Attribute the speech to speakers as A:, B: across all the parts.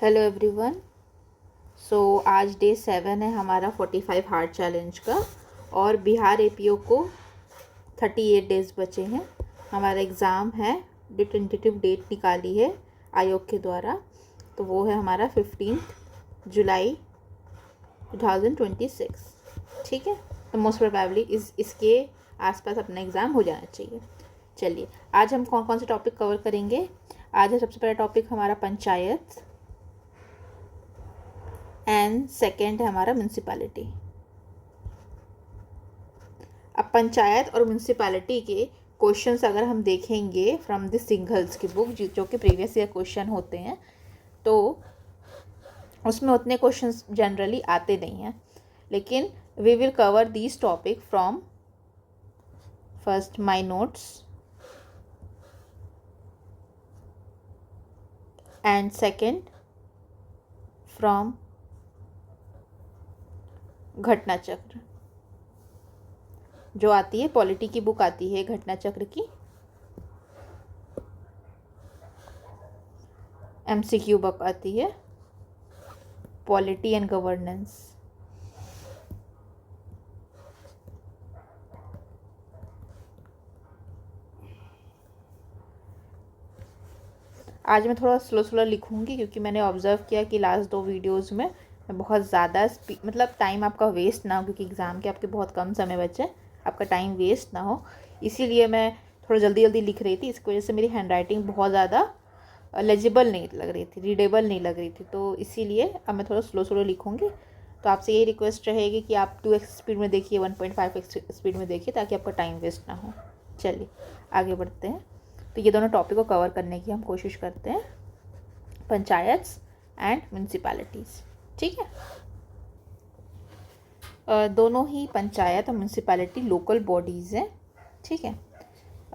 A: Hello everyone. सो आज day 7 है हमारा 45 हार्ड चैलेंज का और बिहार एपीओ को 38 डेज़ बचे हैं। हमारा एग्ज़ाम है, जो टेंटेटिव डेट निकाली है आयोग के द्वारा, तो वो है हमारा 15 जुलाई 2026। ठीक है, तो मोस्ट प्रोबेबली इसके आसपास अपना एग्ज़ाम हो जाना चाहिए। चलिए, आज हम कौन कौन से टॉपिक कवर करेंगे। आज है सबसे पहला टॉपिक हमारा पंचायत एंड सेकेंड है हमारा म्यूनसिपैलिटी। अब पंचायत और म्यूनसिपैलिटी के क्वेश्चंस अगर हम देखेंगे फ्रॉम द सिंघल्स की बुक, जो कि प्रीवियस ईयर क्वेश्चन होते हैं, तो उसमें उतने क्वेश्चंस जनरली आते नहीं हैं, लेकिन we will cover these topic from first my notes and second from Ghatna Chakra. जो आती है पॉलिटी की बुक आती है घटना चक्र की, एमसीक्यू बुक आती है पॉलिटी एंड गवर्नेंस। आज मैं थोड़ा स्लो लिखूंगी क्योंकि मैंने ऑब्ज़र्व किया कि लास्ट 2 वीडियोस में मैं बहुत ज़्यादा मतलब टाइम आपका वेस्ट ना हो, क्योंकि एग्ज़ाम के आपके बहुत कम समय बचे, आपका टाइम वेस्ट ना हो, इसीलिए मैं थोड़ा जल्दी लिख रही थी। इसकी वजह से मेरी हैंड राइटिंग बहुत ज़्यादा लेजिबल नहीं लग रही थी, रीडेबल नहीं लग रही थी, तो इसीलिए अब मैं थोड़ा स्लो लिखूँगी। तो आपसे यही रिक्वेस्ट रहेगी कि आप 2x स्पीड में देखिए, 1.5x स्पीड में देखिए, ताकि आपका टाइम वेस्ट ना हो। चलिए आगे बढ़ते हैं। तो ये दोनों टॉपिक को कवर करने की हम कोशिश करते हैं, पंचायत एंड म्यूनसिपैलिटीज़। ठीक है, दोनों ही पंचायत और म्यूनसिपैलिटी लोकल बॉडीज़ हैं। ठीक है,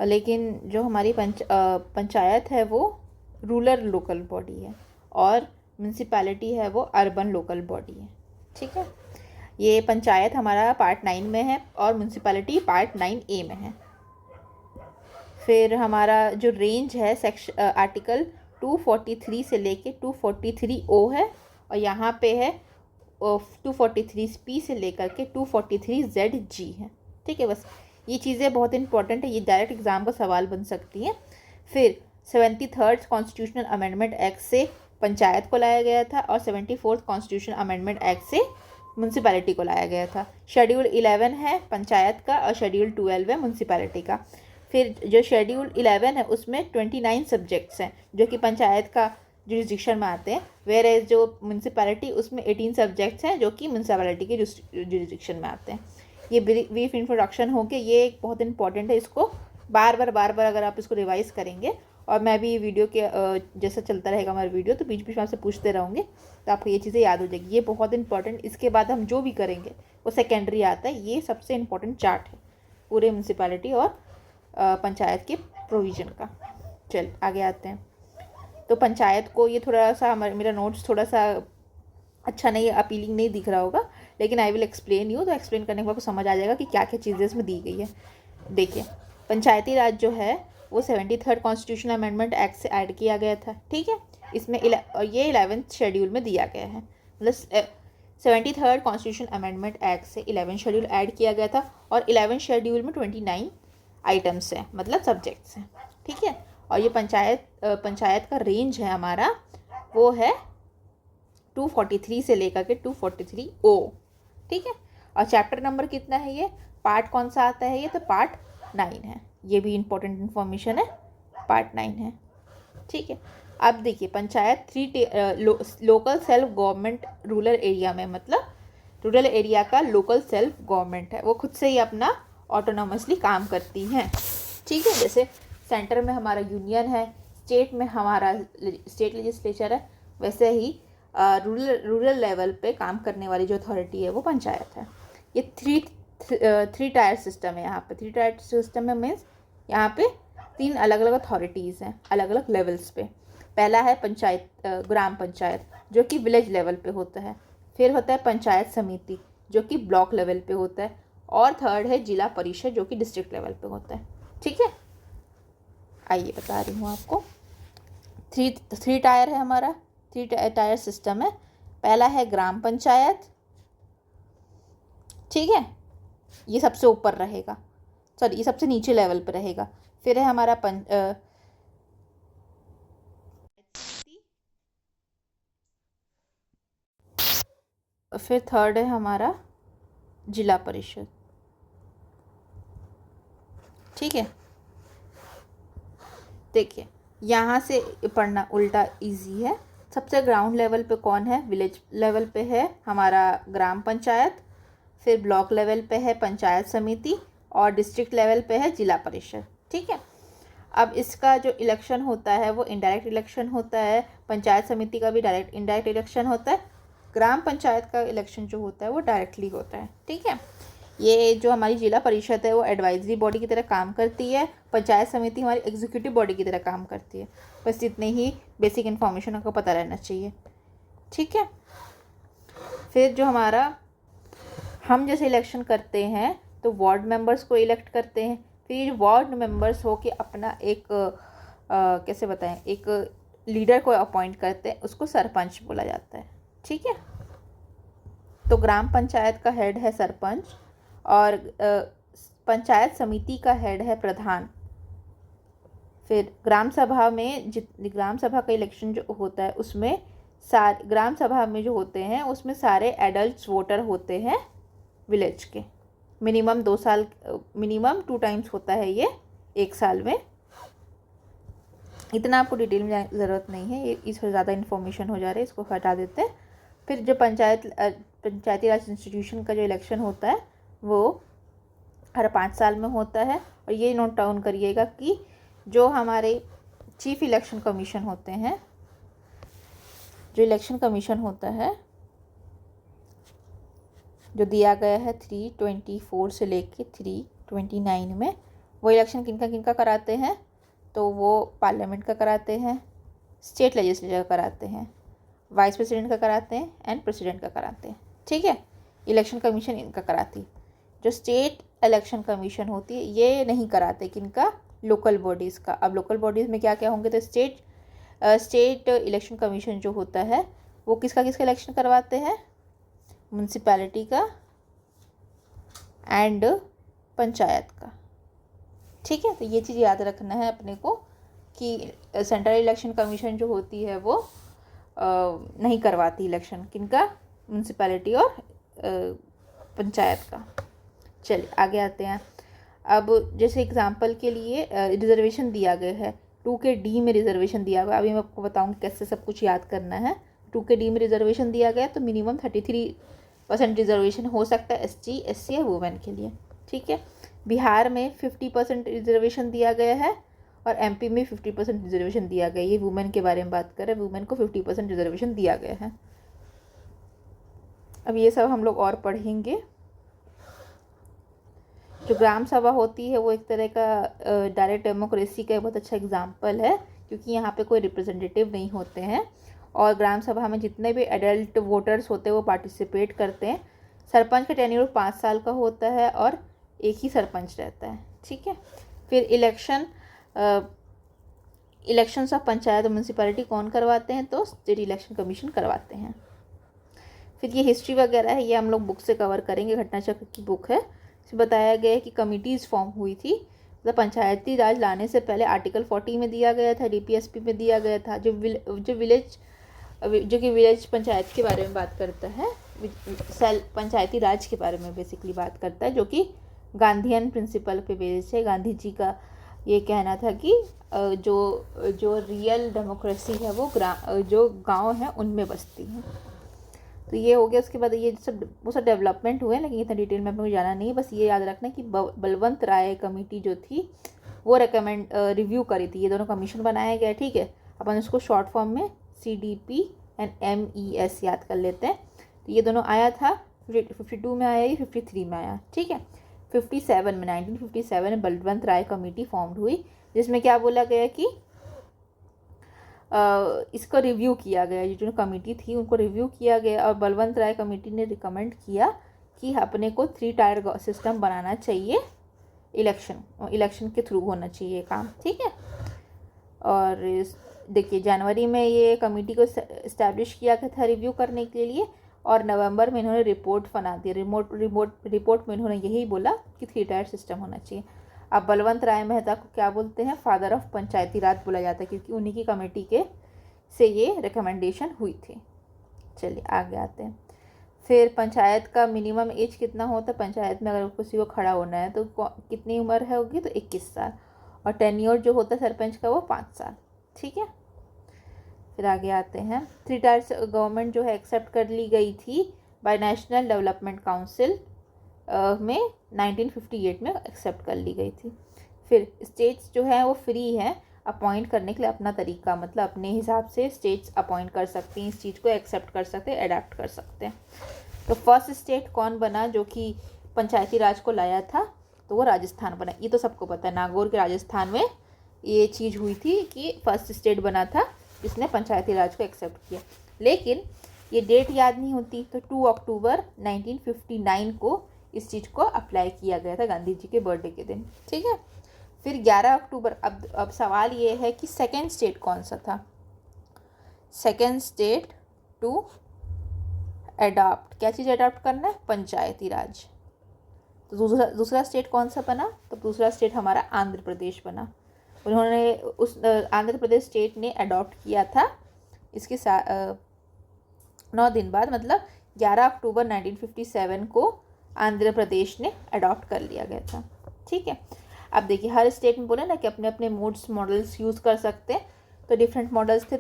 A: लेकिन जो हमारी पंचायत है वो रूरल लोकल बॉडी है और म्यूनसिपैलिटी है वो अर्बन लोकल बॉडी है। ठीक है, ये पंचायत हमारा पार्ट 9 में है और म्यूनसिपैलिटी पार्ट 9A में है। फिर हमारा जो रेंज है सेक्शन आर्टिकल 243 से लेके 243O है, और यहाँ पे है 243P से लेकर के 243ZG है। ठीक है, बस ये चीज़ें बहुत इंपॉर्टेंट है, ये डायरेक्ट एग्जाम का सवाल बन सकती हैं। फिर 73rd कॉन्स्टिट्यूशनल अमेंडमेंट एक्ट से पंचायत को लाया गया था और 74th कॉन्स्टिट्यूशनल अमेंडमेंट एक्ट से म्यूनसिपैलिटी को लाया गया था। शेड्यूल 11 है पंचायत का और शेड्यूल 12 है म्यूनसिपैलिटी का। फिर जो शेड्यूल 11 है उसमें 29 सब्जेक्ट्स हैं जो कि पंचायत का जुरिस्डिक्शन में आते हैं, वेयर एज जो म्यूनसिपैलिटी उसमें 18 सब्जेक्ट्स हैं जो कि म्यूनसिपैलिटी के जुरिस्डिक्शन में आते हैं। ये ब्रीफ इंट्रोडक्शन हो गया, ये एक बहुत इंपॉर्टेंट है, इसको बार बार अगर आप इसको रिवाइज़ करेंगे, और मैं भी वीडियो के जैसा चलता रहेगा हमारा वीडियो, तो बीच में आपसे पूछते रहूँगी, तो आपको ये चीज़ें याद हो जाएगी। ये बहुत इंपॉर्टेंट, इसके बाद हम जो भी करेंगे वो सेकेंडरी आता है। ये सबसे इम्पॉर्टेंट चार्ट है पूरे म्यूनसिपैलिटी और पंचायत के प्रोविज़न का। चल आगे आते हैं। तो पंचायत को ये थोड़ा सा मेरा नोट्स थोड़ा सा अच्छा नहीं, अपीलिंग नहीं दिख रहा होगा, लेकिन आई विल एक्सप्लेन यू, तो एक्सप्लेन करने के बाद आपको समझ आ जाएगा कि क्या क्या चीज़ें इसमें दी गई है। देखिए, पंचायती राज जो है वो 73rd कॉन्स्टिट्यूशनल अमेंडमेंट एक्ट से ऐड किया गया था। ठीक है, इसमें ये 11th शेड्यूल में दिया गया है, मतलब 73rd कॉन्स्टिट्यूशनल अमेंडमेंट एक्ट से 11 शेड्यूल ऐड किया गया था, और 11 शेड्यूल में 29 आइटम्स हैं, मतलब सब्जेक्ट्स हैं। ठीक है, और ये पंचायत का रेंज है हमारा, वो है 243 से लेकर के 243O। ठीक है, और चैप्टर नंबर कितना है, ये पार्ट कौन सा आता है, ये तो पार्ट 9 है। ये भी इंपॉर्टेंट इन्फॉर्मेशन है, पार्ट 9 है। ठीक है, अब देखिए panchayat 3 local self government rural area में, मतलब रूरल एरिया का लोकल सेल्फ गवर्नमेंट है, वो खुद से ही अपना ऑटोनोमसली काम करती हैं। ठीक है, जैसे सेंटर में हमारा यूनियन है, स्टेट में हमारा स्टेट लेजिस्लेचर है, वैसे ही रूरल लेवल पे काम करने वाली जो अथॉरिटी है वो पंचायत है। ये थ्री टायर सिस्टम है। यहाँ पे 3 टायर सिस्टम में मीन्स यहाँ पे 3 अलग अलग अथॉरिटीज़ हैं अलग अलग लेवल्स पे। पहला है पंचायत, ग्राम पंचायत, जो कि विलेज लेवल पे होता है। फिर होता है पंचायत समिति, जो कि ब्लॉक लेवल पे होता है, और थर्ड है जिला परिषद, जो कि डिस्ट्रिक्ट लेवल पे होता है। ठीक है, आइए बता रही हूँ आपको। थ्री टायर है हमारा, 3 टायर सिस्टम है। पहला है ग्राम पंचायत, ठीक है, ये सबसे ऊपर रहेगा, सॉरी ये सबसे नीचे लेवल पर रहेगा। फिर है हमारा फिर थर्ड है हमारा जिला परिषद, ठीक है। देखिए यहाँ से पढ़ना उल्टा इजी है। सबसे ग्राउंड लेवल पे कौन है, विलेज लेवल पे है हमारा ग्राम पंचायत, फिर ब्लॉक लेवल पे है पंचायत समिति, और डिस्ट्रिक्ट लेवल पे है जिला परिषद, ठीक है। अब इसका जो इलेक्शन होता है वो इनडायरेक्ट इलेक्शन होता है, पंचायत समिति का भी डायरेक्ट इनडायरेक्ट इलेक्शन होता है, ग्राम पंचायत का इलेक्शन जो होता है वो डायरेक्टली होता है, ठीक है। ये जो हमारी जिला परिषद है वो एडवाइजरी बॉडी की तरह काम करती है, पंचायत समिति हमारी एग्जीक्यूटिव बॉडी की तरह काम करती है। बस इतने ही बेसिक इन्फॉर्मेशन आपको पता रहना चाहिए, ठीक है। फिर जो हमारा हम जैसे इलेक्शन करते हैं तो वार्ड मेंबर्स को इलेक्ट करते हैं। फिर ये वार्ड मेंबर्स हो के अपना एक कैसे बताएं, एक लीडर को अपॉइंट करते हैं, उसको सरपंच बोला जाता है, ठीक है। तो ग्राम पंचायत का हेड है सरपंच, और पंचायत समिति का हेड है प्रधान। फिर ग्राम सभा में ग्राम सभा का इलेक्शन जो होता है उसमें ग्राम सभा में जो होते हैं उसमें सारे एडल्ट वोटर होते हैं विलेज के। मिनिमम 2 साल, मिनिमम 2 टाइम्स होता है ये 1 साल में। इतना आपको डिटेल में ज़रूरत नहीं है, ये इससे ज़्यादा इन्फॉर्मेशन हो जा रही है, इसको हटा देते हैं। फिर जो पंचायती राज इंस्टीट्यूशन का जो इलेक्शन होता है वो हर 5 साल में होता है। और ये नोट डाउन करिएगा कि जो हमारे चीफ इलेक्शन कमीशन होते हैं, जो इलेक्शन कमीशन होता है जो दिया गया है 324 से लेके 329 में, वो इलेक्शन किनका किनका कराते हैं, तो वो पार्लियामेंट का कराते हैं, स्टेट लेजिस्लेचर का कराते हैं, वाइस प्रेसिडेंट का कराते हैं, एंड प्रेसिडेंट का कराते हैं, ठीक है। इलेक्शन कमीशन इनका कराती। जो स्टेट इलेक्शन कमीशन होती है ये नहीं कराते, किनका, लोकल बॉडीज़ का। अब लोकल बॉडीज़ में क्या क्या होंगे, तो स्टेट इलेक्शन कमीशन जो होता है वो किसका इलेक्शन करवाते हैं, म्यूनसिपैलिटी का एंड पंचायत का, ठीक है। तो ये चीज़ याद रखना है अपने को कि सेंट्रल इलेक्शन कमीशन जो होती है वो नहीं करवाती इलेक्शन, किनका, म्यूनसिपैलिटी और पंचायत का। चलिए आगे आते हैं। अब जैसे एग्जांपल के लिए रिजर्वेशन दिया गया है, 2K-D में रिजर्वेशन दिया हुआ है। अभी मैं आपको बताऊंगी कैसे सब कुछ याद करना है। 2K-D में रिजर्वेशन दिया गया है तो मिनिमम 33% रिजर्वेशन हो सकता है ST, SC या वुमेन के लिए, ठीक है। बिहार में 50% रिजर्वेशन दिया गया है, और MP में 50% रिजर्वेशन दिया गया है। ये वुमेन के बारे में बात कर रहे हैं, वुमेन को 50% रिजर्वेशन दिया गया है। अब ये सब हम लोग और पढ़ेंगे। जो ग्राम सभा होती है वो एक तरह का डायरेक्ट डेमोक्रेसी का बहुत अच्छा एग्जाम्पल है, क्योंकि यहाँ पे कोई रिप्रेजेंटेटिव नहीं होते हैं, और ग्राम सभा में जितने भी एडल्ट वोटर्स होते हैं वो पार्टिसिपेट करते हैं। सरपंच का टेन्योर 5 साल का होता है और एक ही सरपंच रहता है, ठीक है। फिर इलेक्शंस ऑफ पंचायत और म्यूनसिपैलिटी कौन करवाते हैं, तो स्टेट इलेक्शन कमीशन करवाते हैं। फिर ये हिस्ट्री वगैरह है, ये हम लोग बुक से कवर करेंगे, घटना चक्र की बुक है। इसमें बताया गया है कि कमिटीज़ फॉर्म हुई थी, मतलब पंचायती राज लाने से पहले आर्टिकल 40 में दिया गया था, DPSP में दिया गया था, जो कि विलेज पंचायत के बारे में बात करता है, पंचायती राज के बारे में बेसिकली बात करता है, जो कि गांधीयन प्रिंसिपल पे बेस्ड है। गांधी जी का ये कहना था कि जो रियल डेमोक्रेसी है वो जो गांव है उनमें बसती है। तो ये हो गया। उसके बाद ये सब वो सब डेवलपमेंट हुए, लेकिन इतना डिटेल में आपको जाना नहीं है। बस ये याद रखना कि बलवंत राय कमेटी जो थी वो रिव्यू करी थी। ये दोनों कमीशन बनाए गए, ठीक है। अपन उसको शॉर्ट फॉर्म में CDP एंड MES याद कर लेते हैं। तो ये दोनों आया था, 52 में आया, ये 53 में आया, ठीक है। 1957 में बलवंत राय कमेटी फॉर्म्ड हुई, जिसमें क्या बोला गया कि इसको रिव्यू किया गया। ये जो कमेटी थी उनको रिव्यू किया गया, और बलवंत राय कमेटी ने रिकमेंड किया कि अपने को 3 टायर सिस्टम बनाना चाहिए, इलेक्शन के थ्रू होना चाहिए काम, ठीक है। और देखिए जनवरी में ये कमेटी को इस्टेब्लिश किया गया था रिव्यू करने के लिए, और नवंबर में इन्होंने रिपोर्ट बना दी। रिपोर्ट में इन्होंने यही बोला कि 3 टायर सिस्टम होना चाहिए। अब बलवंत राय मेहता को क्या बोलते हैं, फादर ऑफ पंचायती राज बोला जाता है, क्योंकि उन्हीं की कमेटी के से ये रिकमेंडेशन हुई थी। चलिए आगे आते हैं। फिर पंचायत का मिनिमम एज कितना होता है, पंचायत में अगर किसी को खड़ा होना है तो कितनी उम्र है होगी, तो 21 साल। और टेन्योर जो होता है सरपंच का वो 5 साल। ठीक है, फिर आगे आते हैं। 3 टायर्स गवर्नमेंट जो है एक्सेप्ट कर ली गई थी बाय नेशनल डेवलपमेंट काउंसिल में 1958 में एक्सेप्ट कर ली गई थी। फिर स्टेट्स जो है वो फ्री है अपॉइंट करने के लिए अपना तरीका, मतलब अपने हिसाब से स्टेट्स अपॉइंट कर सकती हैं, इस चीज़ को एक्सेप्ट कर सकते हैं, अडेप्ट कर सकते हैं। तो फर्स्ट स्टेट कौन बना जो कि पंचायती राज को लाया था, तो वो राजस्थान बना। ये तो सबको पता है, नागौर के राजस्थान में ये चीज़ हुई थी कि फर्स्ट स्टेट बना था जिसने पंचायती राज को एक्सेप्ट किया। लेकिन ये डेट याद नहीं होती, तो 2 अक्टूबर 1959 को इस चीज़ को अप्लाई किया गया था गांधी जी के बर्थडे के दिन। ठीक है, फिर 11 अक्टूबर। अब सवाल ये है कि सेकेंड स्टेट कौन सा था। सेकेंड स्टेट टू अडॉप्ट, क्या चीज़ अडॉप्ट करना है, पंचायती राज। तो दूसरा स्टेट कौन सा बना, तो दूसरा स्टेट हमारा आंध्र प्रदेश बना। उन्होंने उस आंध्र प्रदेश स्टेट ने अडॉप्ट किया था इसके 9 दिन बाद, मतलब 11 अक्टूबर 1957 को आंध्र प्रदेश ने अडॉप्ट कर लिया गया था। ठीक है, अब देखिए हर स्टेट में बोले ना कि अपने अपने मोड्स मॉडल्स यूज़ कर सकते हैं, तो डिफरेंट मॉडल्स थे।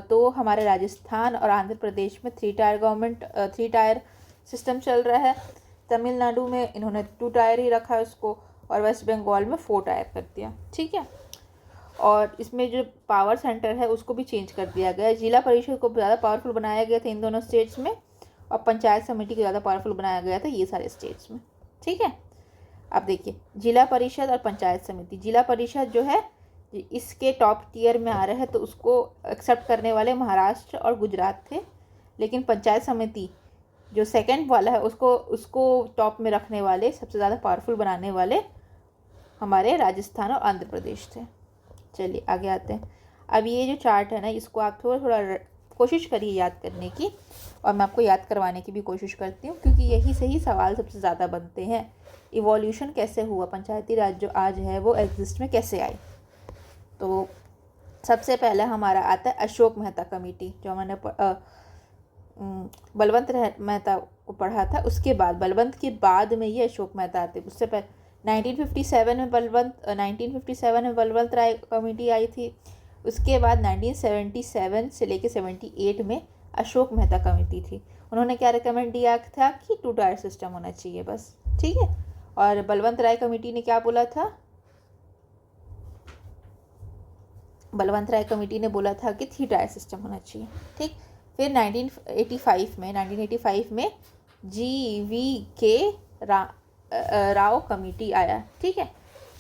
A: तो हमारे राजस्थान और आंध्र प्रदेश में 3 टायर सिस्टम चल रहा है। तमिलनाडु में इन्होंने 2 टायर ही रखा है उसको, और वेस्ट बंगाल में 4 टायर कर दिया। ठीक है, और इसमें जो पावर सेंटर है उसको भी चेंज कर दिया गया। जिला परिषद को ज़्यादा पावरफुल बनाया गया था इन दोनों स्टेट्स में, और पंचायत समिति को ज़्यादा पावरफुल बनाया गया था ये सारे स्टेट्स में। ठीक है, अब देखिए जिला परिषद और पंचायत समिति। जिला परिषद जो है इसके टॉप टियर में आ रहा है, तो उसको एक्सेप्ट करने वाले महाराष्ट्र और गुजरात थे। लेकिन पंचायत समिति जो सेकंड वाला है उसको टॉप में रखने वाले, सबसे ज़्यादा पावरफुल बनाने वाले हमारे राजस्थान और आंध्र प्रदेश थे। चलिए आगे आते हैं। अब ये जो चार्ट है ना, इसको आप थोड़ा कोशिश करिए याद करने की, और मैं आपको याद करवाने की भी कोशिश करती हूँ, क्योंकि यही से ही सवाल सबसे ज़्यादा बनते हैं। इवोल्यूशन कैसे हुआ, पंचायती राज जो आज है वो एग्जिस्ट में कैसे आई। तो सबसे पहले हमारा आता है अशोक मेहता कमेटी, जो मैंने बलवंत मेहता को पढ़ा था। उसके बाद बलवंत के बाद में ये अशोक मेहता आते। उससे पहले 1957 में बलवंत राय कमेटी आई थी। उसके बाद 1977 से लेकर 78 में अशोक मेहता कमेटी थी। उन्होंने क्या रिकमेंड दिया था कि 2 टायर सिस्टम होना चाहिए बस। ठीक है, और बलवंत राय कमेटी ने क्या बोला था, बलवंत राय कमेटी ने बोला था कि 3 टायर सिस्टम होना चाहिए। ठीक, फिर 1985 में GVK राव कमेटी आया। ठीक है,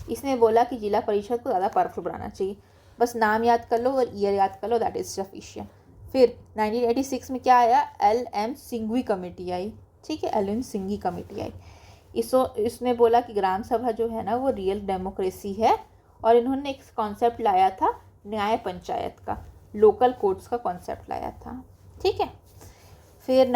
A: इसने बोला कि जिला परिषद को ज़्यादा पावरफुल बनाना चाहिए। बस नाम याद कर लो और ईयर याद कर लो, दैट इज़ सफिशिएंट। फिर 1986 में क्या आया, LM सिंघवी कमेटी आई। ठीक है, LM सिंघवी कमेटी आई। इसने बोला कि ग्राम सभा जो है ना वो रियल डेमोक्रेसी है, और इन्होंने एक कॉन्सेप्ट लाया था न्याय पंचायत का, लोकल कोर्ट्स का कॉन्सेप्ट लाया था। ठीक है, फिर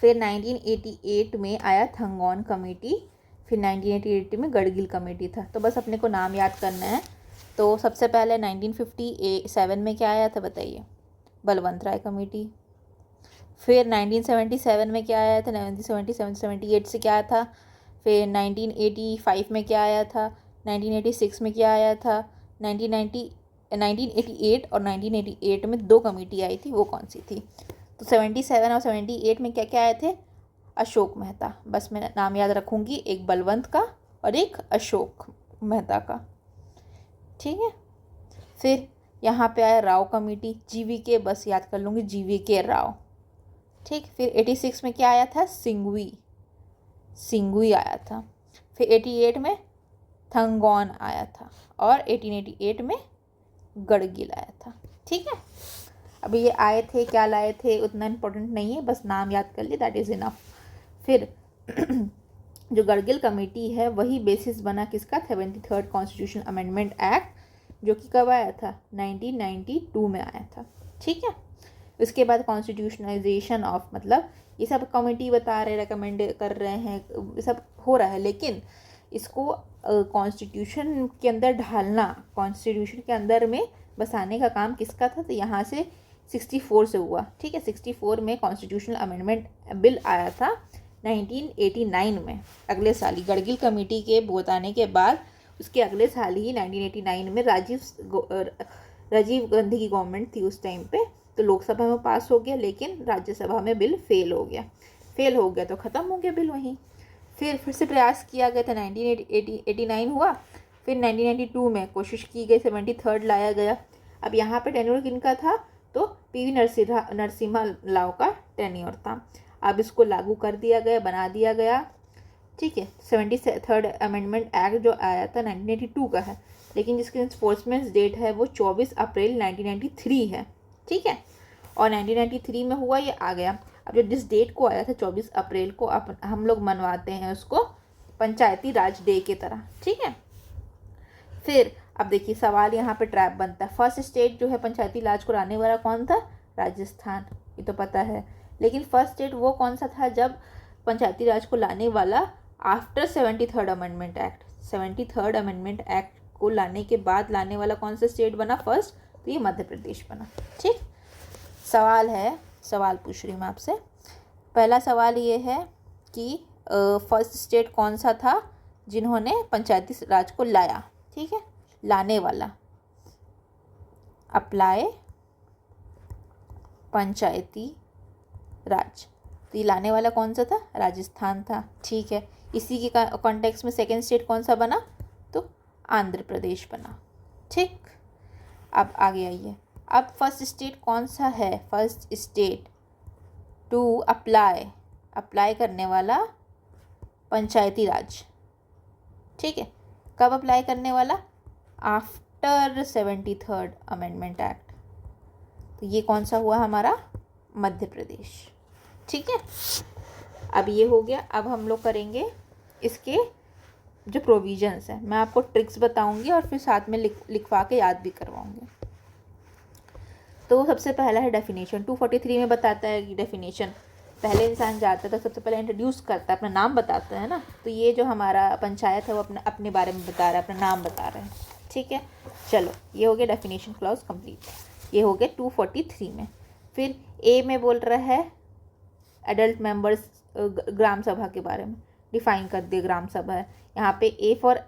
A: 1988 में आया थंगौन कमेटी। फिर 1988 में गढ़गिल कमेटी था। तो बस अपने को नाम याद करना है। तो सबसे पहले 1957 में क्या आया था बताइए, बलवंत राय कमेटी। फिर 1977 में क्या आया था, 1978 से क्या था। फिर 1985 में क्या आया था, 1986 में क्या आया था, 1988 और 1988 में 2 कमेटी आई थी, वो कौन सी थी। तो 77 और 78 में क्या क्या आए थे, अशोक मेहता। बस मैं नाम याद रखूँगी, एक बलवंत का और एक अशोक मेहता का। ठीक है, फिर यहाँ पे आया राव कमेटी, GVK, बस याद कर लूँगी GVK राव। ठीक, फिर 86 में क्या आया था, सिंघवी आया था। फिर 88 में थंगौन आया था, और 1888 में गढ़गिल आया था। ठीक है, अभी ये आए थे क्या लाए थे उतना इम्पोर्टेंट नहीं है, बस नाम याद कर लिए, दैट इज़ इनफ। फिर जो गढ़गिल कमेटी है वही बेसिस बना किसका, 73rd कॉन्स्टिट्यूशन अमेंडमेंट एक्ट जो कि कब आया था, 1992 में आया था। ठीक है। उसके बाद कॉन्स्टिट्यूशनलाइजेशन ऑफ, मतलब ये सब कमेटी बता रहे, रेकमेंड कर रहे हैं, ये सब हो रहा है, लेकिन इसको कॉन्स्टिट्यूशन के अंदर ढालना, कॉन्स्टिट्यूशन के अंदर में बसाने का काम किसका था, तो यहाँ से 64 से हुआ। ठीक है, 64 में कॉन्स्टिट्यूशनल अमेंडमेंट बिल आया था 1989 में, अगले साल ही गडगिल कमेटी के बताने के बाद उसके अगले साल ही 1989 में राजीव गांधी की गवर्नमेंट थी उस टाइम पे, तो लोकसभा में पास हो गया, लेकिन राज्यसभा में बिल फेल हो गया तो ख़त्म हो गया बिल वहीं। फिर से प्रयास किया गया था, 1989 हुआ, फिर 1992 में कोशिश की गई, 73rd लाया गया। अब यहाँ पे टेन्योर किनका था, तो पीवी नरसिम्हा राव का टेन्योर था। अब इसको लागू कर दिया गया, बना दिया गया। ठीक है, 73rd अमेंडमेंट एक्ट जो आया था 1982 का है, लेकिन जिसकी इन्फोर्समेंट डेट है वो 24 अप्रैल 1993 है। ठीक है, और 1993 में हुआ, ये आ गया। अब जो जिस डेट को आया था 24 अप्रैल को, हम लोग मनवाते हैं उसको पंचायती राज डे की तरह। ठीक है, फिर अब देखिए सवाल यहाँ पे ट्रैप बनता है। फर्स्ट स्टेट जो है पंचायती राज को लाने वाला कौन था, राजस्थान, ये तो पता है, लेकिन फर्स्ट स्टेट वो कौन सा था जब पंचायती राज को लाने वाला after 73rd amendment act, 73rd amendment act को लाने के बाद लाने वाला कौन सा स्टेट बना फर्स्ट, तो ये मध्य प्रदेश बना। ठीक, सवाल पूछ रही हूँ मैं आपसे। पहला सवाल ये है कि फर्स्ट स्टेट कौन सा था जिन्होंने पंचायती राज को लाया। ठीक है, लाने वाला, अप्लाई पंचायती राज, तो ये लाने वाला कौन सा था, राजस्थान था। ठीक है, इसी के कॉन्टेक्स्ट में सेकेंड स्टेट कौन सा बना, तो आंध्र प्रदेश बना। ठीक, अब आगे आइए, अब फर्स्ट स्टेट कौन सा है, फर्स्ट स्टेट टू अप्लाई करने वाला पंचायती राज। ठीक है, कब अप्लाई करने वाला, आफ्टर 73rd अमेंडमेंट एक्ट, तो ये कौन सा हुआ हमारा, मध्य प्रदेश। ठीक है, अब ये हो गया। अब हम लोग करेंगे इसके जो प्रोविजंस हैं, मैं आपको ट्रिक्स बताऊंगी और फिर साथ में लिखवा के याद भी करवाऊंगी। तो सबसे पहला है डेफिनेशन। 243 में बताता है कि डेफिनेशन, पहले इंसान जाता है तो सबसे पहले इंट्रोड्यूस करता है, अपना नाम बताता है ना, तो ये जो हमारा पंचायत है वो अपने बारे में बता रहा है, अपना नाम बता रहा है। ठीक है, चलो ये हो गया डेफिनेशन क्लॉज कंप्लीट, ये हो गया 243 में। फिर ए में बोल रहा है एडल्ट मेंबर्स, ग्राम सभा के बारे में डिफाइन कर दिए, ग्राम सभा है यहाँ पे, ए फॉर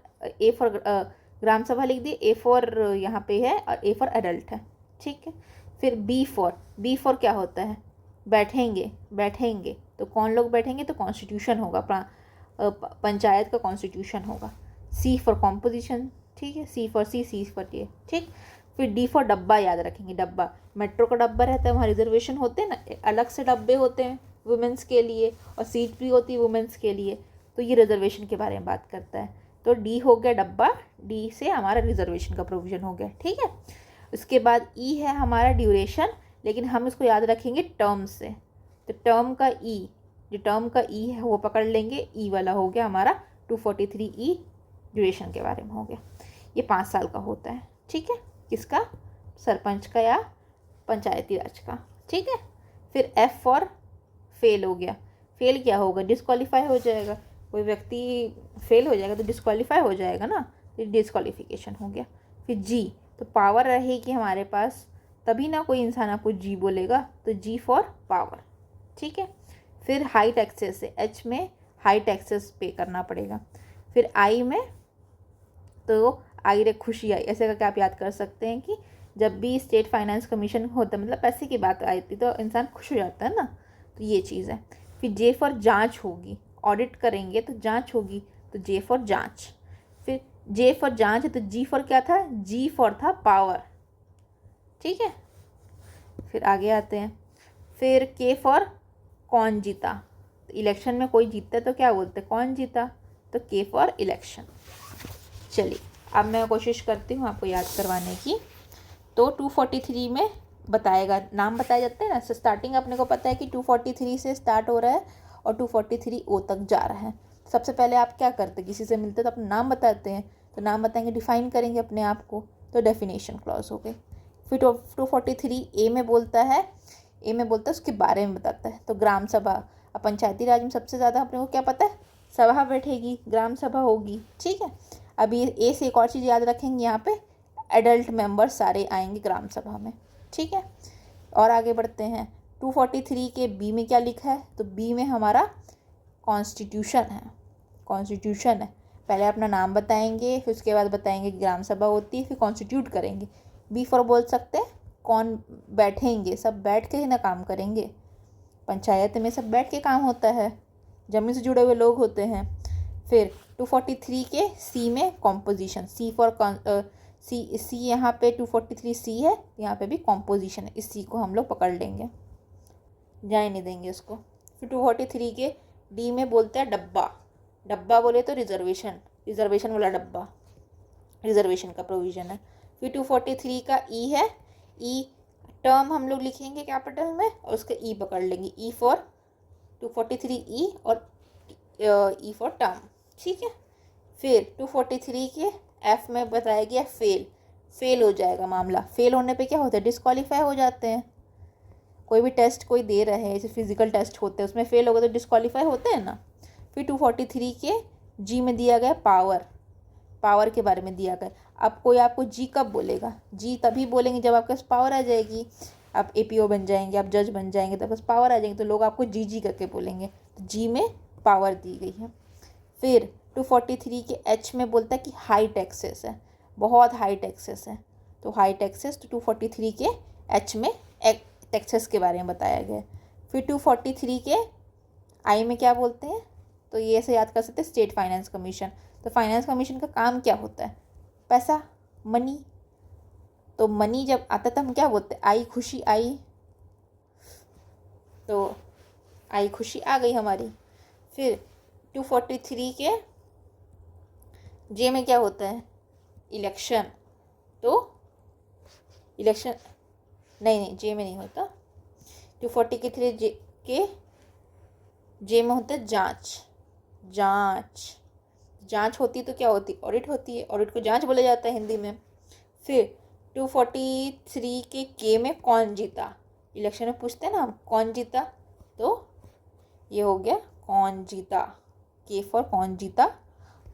A: ग्राम सभा लिख दिए, ए फॉर यहाँ पे है और ए फॉर एडल्ट है। ठीक है, फिर बी फॉर क्या होता है, बैठेंगे, तो कौन लोग बैठेंगे, तो कॉन्स्टिट्यूशन होगा, पंचायत का कॉन्स्टिट्यूशन होगा। सी फॉर कॉम्पोजिशन, ठीक है, सी फॉर डी। ठीक, फिर डी फॉर डब्बा, याद रखेंगे डब्बा, मेट्रो का डब्बा रहता है, वहाँ रिजर्वेशन होते हैं ना, अलग से डब्बे होते हैं वुमेंस के लिए और सीट भी होती है वुमेंस के लिए, तो ये रिजर्वेशन के बारे में बात करता है। तो डी हो गया डब्बा, डी से हमारा रिजर्वेशन का प्रोविजन हो गया। ठीक है, उसके बाद ई है हमारा ड्यूरेशन, लेकिन हम इसको याद रखेंगे टर्म से, तो टर्म का ई है वो पकड़ लेंगे, ई वाला हो गया हमारा 243 ई, ड्यूरेशन के बारे में हो गया। ये 5 साल का होता है। ठीक है, किसका, सरपंच का या पंचायती राज का। ठीक है, फिर एफ फॉर फेल हो गया, फेल क्या होगा, डिस्क्वालीफाई हो जाएगा, कोई व्यक्ति फेल हो जाएगा तो डिस्क्वालीफाई हो जाएगा ना, डिस्क्वालिफिकेशन हो गया। फिर जी, तो पावर रहेगी हमारे पास, तभी ना कोई इंसान आपको जी बोलेगा, तो जी फॉर पावर। ठीक है, फिर हाई टैक्सेस है, एच में हाई टैक्सेस पे करना पड़ेगा। फिर आई में, तो आई रे खुशी आई, ऐसे करके आप याद कर सकते हैं कि जब भी स्टेट फाइनेंस कमीशन होता है, मतलब पैसे की बात आई थी तो इंसान खुश हो जाता है ना, तो ये चीज़ है। फिर जे फॉर जांच होगी, ऑडिट करेंगे तो जांच होगी, तो जे फॉर जांच। फिर जे फॉर जांच है तो जी फॉर क्या था, जी फॉर था पावर। ठीक है, फिर आगे आते हैं। फिर के फॉर कौन जीता, तो इलेक्शन में कोई जीतता है तो क्या बोलते हैं, कौन जीता, तो के फॉर इलेक्शन। चलिए अब मैं कोशिश करती हूँ आपको याद करवाने की। तो 243 में बताएगा, नाम बताए जाते हैं ना, स्टार्टिंग अपने को पता है कि 243 से स्टार्ट हो रहा है और 243 ओ तक जा रहा है। सबसे पहले आप क्या करते हैं, किसी से मिलते तो अपना नाम बताते हैं, तो नाम बताएंगे, डिफाइन करेंगे अपने आप को, तो डेफिनेशन क्लॉज हो गई। फिर 243 ए में बोलता है उसके बारे में बताता है। तो ग्राम सभा, अब पंचायती राज में सबसे ज़्यादा अपने को क्या पता है, सभा बैठेगी, ग्राम सभा होगी, ठीक है। अभी ए से एक और चीज़ याद रखेंगे, यहाँ पे एडल्ट मेंबर सारे आएंगे ग्राम सभा में, ठीक है। और आगे बढ़ते हैं। 243 के बी में क्या लिखा है, तो बी में हमारा कॉन्स्टिट्यूशन है, कॉन्स्टिट्यूशन है। पहले अपना नाम बताएंगे, फिर उसके बाद बताएंगे कि ग्राम सभा होती है, फिर कॉन्स्टिट्यूट करेंगे। बी फॉर बोल सकते हैं कौन बैठेंगे, सब बैठ के ही ना काम करेंगे। पंचायत में सब बैठ के काम होता है, जमीन से जुड़े हुए लोग होते हैं। फिर 243 के सी में कॉम्पोजिशन, सी फॉर सी यहाँ पे 243 सी है, यहाँ पे भी कॉम्पोजिशन है। इस सी को हम लोग पकड़ लेंगे, जाए नहीं देंगे उसको। फिर 243 के डी में बोलते हैं डब्बा, डब्बा बोले तो रिजर्वेशन, रिजर्वेशन वाला डब्बा, रिजर्वेशन का प्रोविज़न है। फिर 243 का ई है, ई टर्म हम लोग लिखेंगे कैपिटल में और उसका ई पकड़ लेंगे, ई फॉर 243 ई और ई फॉर टर्म, ठीक है। फिर 243 के एफ में बताया गया फेल, फेल हो जाएगा मामला। फेल होने पे क्या होता है, डिस्क्वालीफाई हो जाते हैं। कोई भी टेस्ट कोई दे रहे हैं, जैसे फिजिकल टेस्ट होते हैं, उसमें फेल हो गए तो डिस्क्वालीफाई होते हैं ना। फिर 243 के जी में दिया गया पावर, पावर के बारे में दिया गया। अब कोई आपको जी कब बोलेगा, जी तभी बोलेंगे जब आपके पास पावर आ जाएगी। आप एपीओ बन जाएंगे, आप जज बन जाएंगे, तब बस पावर आ जाएंगे तो लोग आपको जी जी करके बोलेंगे। तो जी में पावर दी गई है। फिर 243 के एच में बोलता है कि हाई टैक्सेस है, बहुत हाई टैक्सेस है, तो हाई टैक्सेस। तो 243 के एच में टैक्सेस के बारे में बताया गया। फिर 243 के आई में क्या बोलते हैं, तो ये ऐसे याद कर सकते हैं, स्टेट फाइनेंस कमीशन। तो फाइनेंस कमीशन का काम क्या होता है, पैसा, मनी। तो मनी जब आता था हम क्या बोलते हैं, आई खुशी आई, तो आई खुशी आ गई हमारी। फिर 243 के जे में क्या होता है, इलेक्शन। तो इलेक्शन नहीं जे में नहीं होता। 243 के जे में होता है जांच, जांच, जांच होती है तो क्या होती है, ऑडिट होती है, ऑडिट को जांच बोला जाता है हिंदी में। फिर 243 के में कौन जीता, इलेक्शन में पूछते हैं ना हम कौन जीता, तो ये हो गया कौन जीता, के फॉर कौन जीता,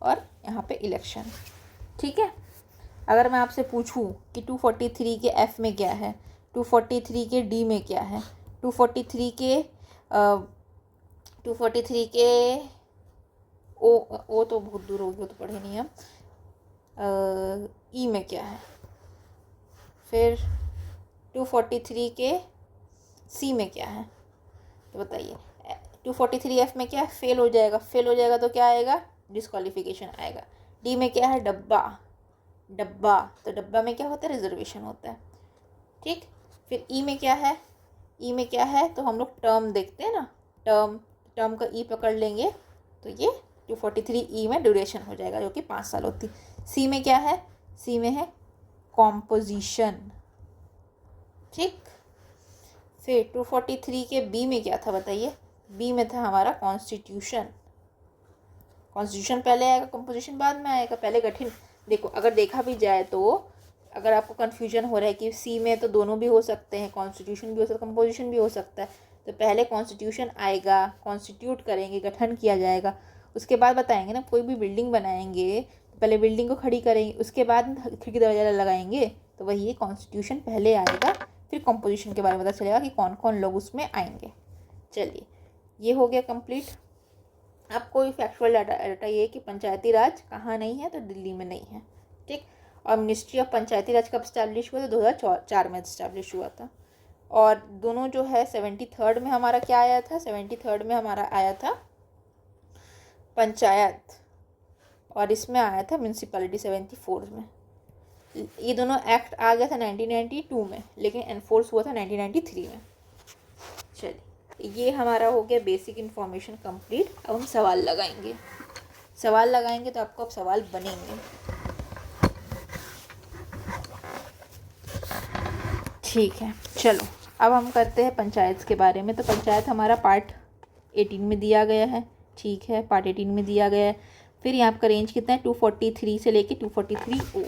A: और यहाँ पे इलेक्शन, ठीक है। अगर मैं आपसे पूछूं कि 243 के एफ में क्या है, 243 के डी में क्या है, 243 के ओ तो बहुत दूर हो गया, तो पढ़े नहीं हम। ई में क्या है, फिर 243 के सी में क्या है, तो बताइए। 243 एफ में क्या है, फेल हो जाएगा, फेल हो जाएगा तो क्या आएगा, डिस्क्वालिफिकेशन आएगा। डी में क्या है, डब्बा, डब्बा, तो डब्बा में क्या होता है, रिजर्वेशन होता है, ठीक। फिर ई में क्या है, ई में क्या है, तो हम लोग टर्म देखते हैं ना, टर्म, टर्म का ई पकड़ लेंगे तो ये 243 ई में ड्यूरेशन हो जाएगा, जो कि 5 साल होती। सी में क्या है, सी में है कॉम्पोजिशन, ठीक। फिर 243 के बी में क्या था बताइए, बी में था हमारा कॉन्स्टिट्यूशन, कॉन्स्टिट्यूशन पहले आएगा, कंपोजिशन बाद में आएगा। पहले गठन, देखो अगर देखा भी जाए तो अगर आपको कन्फ्यूजन हो रहा है कि सी में तो दोनों भी हो सकते हैं, कॉन्स्टिट्यूशन भी हो सकता है, कंपोजिशन भी हो सकता है, तो पहले कॉन्स्टिट्यूशन आएगा, कॉन्स्टिट्यूट करेंगे, गठन किया जाएगा, उसके बाद बताएंगे ना। कोई भी बिल्डिंग बनाएंगे तो पहले बिल्डिंग को खड़ी करेंगे, उसके बाद खिड़की दरवाजा लगाएंगे, तो वही ये कॉन्स्टिट्यूशन पहले आएगा, फिर कंपोजिशन के बारे में पता चलेगा कि कौन कौन लोग उसमें आएंगे। चलिए ये हो गया कंप्लीट। अब कोई फैक्चुअल डाटा ये कि पंचायती राज कहाँ नहीं है, तो दिल्ली में नहीं है, ठीक। और मिनिस्ट्री ऑफ पंचायती राज कब स्टैब्लिश हुआ था, 2004 में स्टैब्लिश हुआ था। और दोनों जो है 73rd में हमारा क्या आया था, 73rd में हमारा आया था पंचायत, और इसमें आया था म्यूनसिपैलिटी 74 में। ये दोनों एक्ट आ गया था 1992 में, लेकिन एनफोर्स हुआ था 1993 में। चलिए ये हमारा हो गया बेसिक इन्फॉर्मेशन कंप्लीट। अब हम सवाल लगाएंगे, सवाल लगाएंगे तो आपको अब सवाल बनेंगे, ठीक है। चलो अब हम करते हैं पंचायत के बारे में। तो पंचायत हमारा पार्ट 18 में दिया गया है, ठीक है, पार्ट 18 में दिया गया है। फिर यहाँ का रेंज कितना है, 243 से लेके 243O,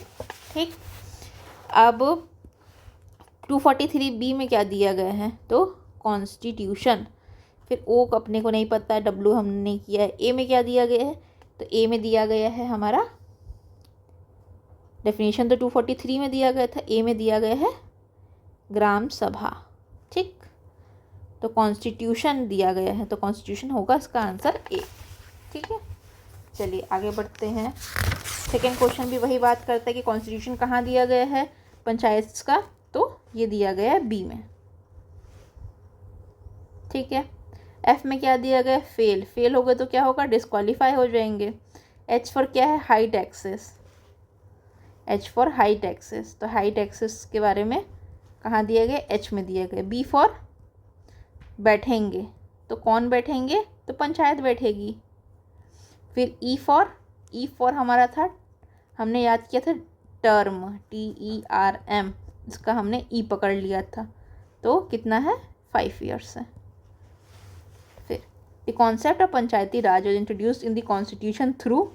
A: ठीक। अब 243B में क्या दिया गया है, तो कॉन्स्टिट्यूशन। फिर ओ अपने को नहीं पता, डब्ल्यू हमने किया है। ए में क्या दिया गया है, तो ए में दिया गया है हमारा डेफिनेशन, तो 243 में दिया गया था, ए में दिया गया है ग्राम सभा। ठीक, तो कॉन्स्टिट्यूशन दिया गया है, तो कॉन्स्टिट्यूशन होगा इसका आंसर ए। ठीक है, चलिए आगे बढ़ते हैं। सेकेंड क्वेश्चन भी वही बात करता है कि कॉन्स्टिट्यूशन कहाँ दिया गया है पंचायत का, तो ये दिया गया है बी में। ठीक है, एफ में क्या दिया गया है, फेल। फेल हो गए तो क्या होगा, डिस्क्वालीफाई हो जाएंगे। एच फॉर क्या है, high taxes. H for high taxes, तो हाई टैक्सेस के बारे में कहाँ दिया गया, एच में दिया गया। बी फॉर बैठेंगे, तो कौन बैठेंगे, तो पंचायत बैठेगी। फिर ई फॉर हमारा था, हमने याद किया था टर्म, TERM, इसका हमने ई पकड़ लिया था, तो कितना है, 5 ईयर्स है। फिर the concept of Panchayati Raj was introduced in the constitution through,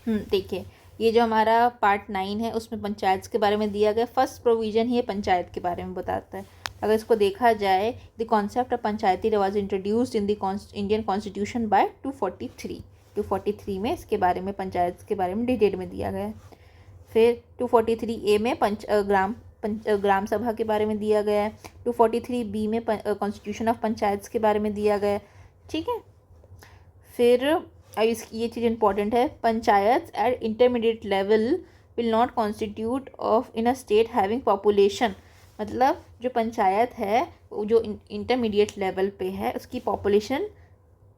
A: देखिए ये जो हमारा पार्ट 9 है उसमें पंचायत के बारे में दिया गया। फर्स्ट प्रोविजन ही पंचायत के बारे में बताता है। अगर इसको देखा जाए, the concept of Panchayati Raj was introduced in the Indian constitution bye 243 में इसके बारे में, पंचायत के बारे में डिटेल में दिया गया है। फिर 243A में ग्राम सभा के बारे में दिया गया है। 243B में कॉन्स्टिट्यूशन ऑफ पंचायत के बारे में दिया गया है। ठीक है, फिर ये चीज़ इंपॉर्टेंट है, panchayat eight intermediate level will not constitute of in a state having population, मतलब जो पंचायत है जो इंटरमीडिएट लेवल पे है उसकी पॉपुलेशन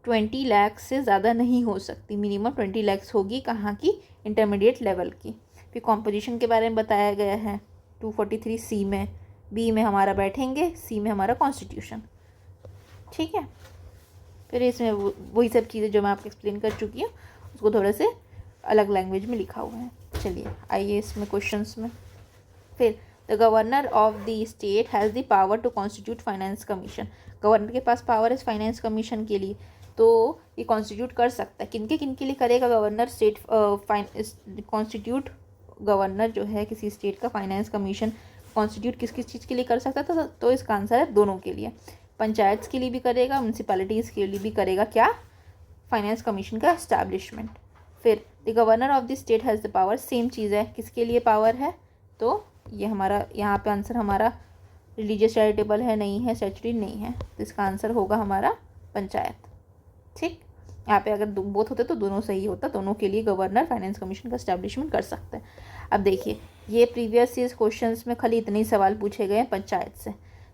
A: 20 लाख से ज़्यादा नहीं हो सकती, मिनिमम 20 लाख होगी, कहाँ की, इंटरमीडिएट लेवल की। फिर कॉम्पोजिशन के बारे में बताया गया है 243C में। बी में हमारा बैठेंगे, सी में हमारा कॉन्स्टिट्यूशन। ठीक है, फिर इसमें वही सब चीज़ें जो मैं आपको एक्सप्लेन कर चुकी हूँ उसको थोड़े से अलग लैंग्वेज में लिखा हुआ है। चलिए आइए इसमें क्वेश्चंस में। फिर the governor of the state has the power to constitute finance commission, governor के पास पावर है फाइनेंस कमीशन के लिए, तो ये कॉन्स्टिट्यूट कर सकता है। किनके लिए करेगा गवर्नर, स्टेट कॉन्स्टिट्यूट, गवर्नर जो है किसी स्टेट का फाइनेंस कमीशन कॉन्स्टिट्यूट किस चीज़ के लिए कर सकता था, तो इसका आंसर है दोनों के लिए, पंचायत के लिए भी करेगा, म्यूनसिपैलिटीज़ के लिए भी करेगा, क्या, फाइनेंस कमीशन का एस्टैब्लिशमेंट। फिर the governor of the state has the power, same चीज़ है, किसके लिए पावर है, तो ये हमारा यहाँ पे आंसर हमारा रिलीजियस चैरिटेबल है, नहीं है, स्टैट्यूटरी नहीं है, तो इसका आंसर होगा हमारा पंचायत। ठीक, यहाँ पे अगर बोथ होते तो दोनों सही होता, दोनों के लिए गवर्नर फाइनेंस कमीशन का एस्टैब्लिशमेंट कर सकते हैं। अब देखिए ये प्रीवियस ईयर क्वेश्चंस में खाली इतने ही सवाल पूछे गए हैं पंचायत से,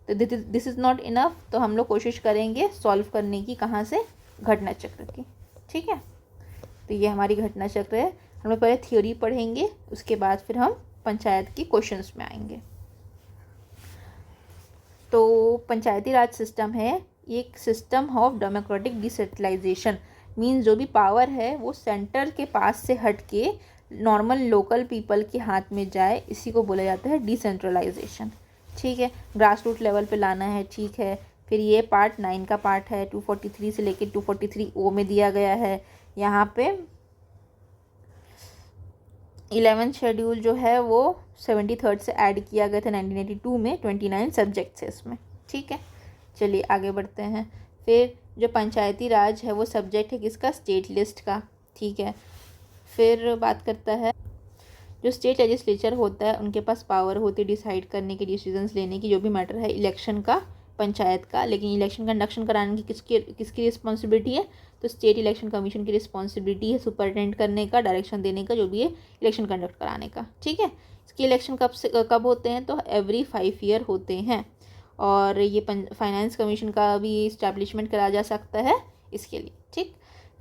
A: तो दिस इज़ नॉट इनफ, तो हम लोग कोशिश करेंगे सॉल्व करने की, कहाँ से, घटना चक्र की। ठीक है, तो ये हमारी घटना चक्र है। हम लोग पहले थ्योरी पढ़ेंगे, उसके बाद फिर हम पंचायत की क्वेश्चंस में आएंगे। तो पंचायती राज सिस्टम है एक system of democratic decentralisation, means जो भी पावर है वो सेंटर के पास से हट के नॉर्मल लोकल पीपल के हाथ में जाए, इसी को बोला जाता है डिसेंट्रलाइजेशन। ठीक है, ग्रास रूट लेवल पे लाना है। ठीक है, फिर ये पार्ट 9 का पार्ट है, 243 से लेकर 243O में दिया गया है। यहाँ पे 11th शेड्यूल जो है वो 73rd से ऐड किया गया था 1982 में, 29 सब्जेक्ट्स है इसमें। ठीक है, चलिए आगे बढ़ते हैं। फिर जो पंचायती राज है वो सब्जेक्ट है किसका, स्टेट लिस्ट का। ठीक है, फिर बात करता है जो स्टेट लेजिस्लेचर होता है उनके पास पावर होती है डिसाइड करने की, डिसीजंस लेने की, जो भी मैटर है इलेक्शन का, पंचायत का, लेकिन इलेक्शन कंडक्शन कराने की किसकी रिस्पॉन्सिबिलिटी है, तो स्टेट इलेक्शन कमीशन की रिस्पॉन्सिबिलिटी है सुपरिटेंड करने का, डायरेक्शन देने का, जो भी है इलेक्शन कंडक्ट कराने का। ठीक है, इसके इलेक्शन कब होते हैं, तो एवरी 5 ईयर होते हैं, और ये फाइनेंस कमीशन का भी इस्टेब्लिशमेंट करा जा सकता है इसके लिए। ठीक,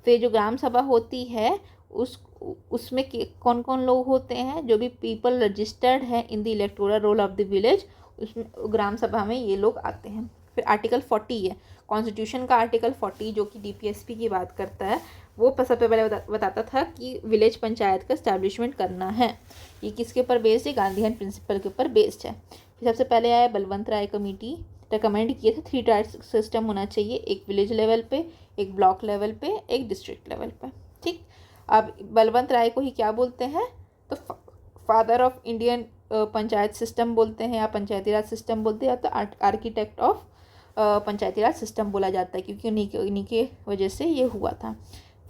A: फिर जो ग्राम सभा होती है उसमें कौन कौन लोग होते हैं, जो भी पीपल रजिस्टर्ड है in the electoral roll of the village, उसमें ग्राम सभा में ये लोग आते हैं। फिर आर्टिकल 40 है कॉन्स्टिट्यूशन का, आर्टिकल 40 जो कि DPSP की बात करता है, वो सबसे पहले बताता था कि विलेज पंचायत का इस्टेब्लिशमेंट करना है। ये किसके ऊपर बेस्ड है, गांधीयन प्रिंसिपल के ऊपर बेस्ड है। फिर सबसे पहले आया बलवंत राय कमेटी, रिकमेंड किए थे 3 टायर सिस्टम होना चाहिए, एक विलेज लेवल पे, एक ब्लॉक लेवल पे, एक डिस्ट्रिक्ट लेवल पे। ठीक, अब बलवंत राय को ही क्या बोलते हैं, तो father of Indian panchayat system बोलते हैं या पंचायती राज सिस्टम बोलते हैं, या तो architect of Panchayati Raj system बोला जाता है, क्योंकि उन्हीं के वजह से ये हुआ था।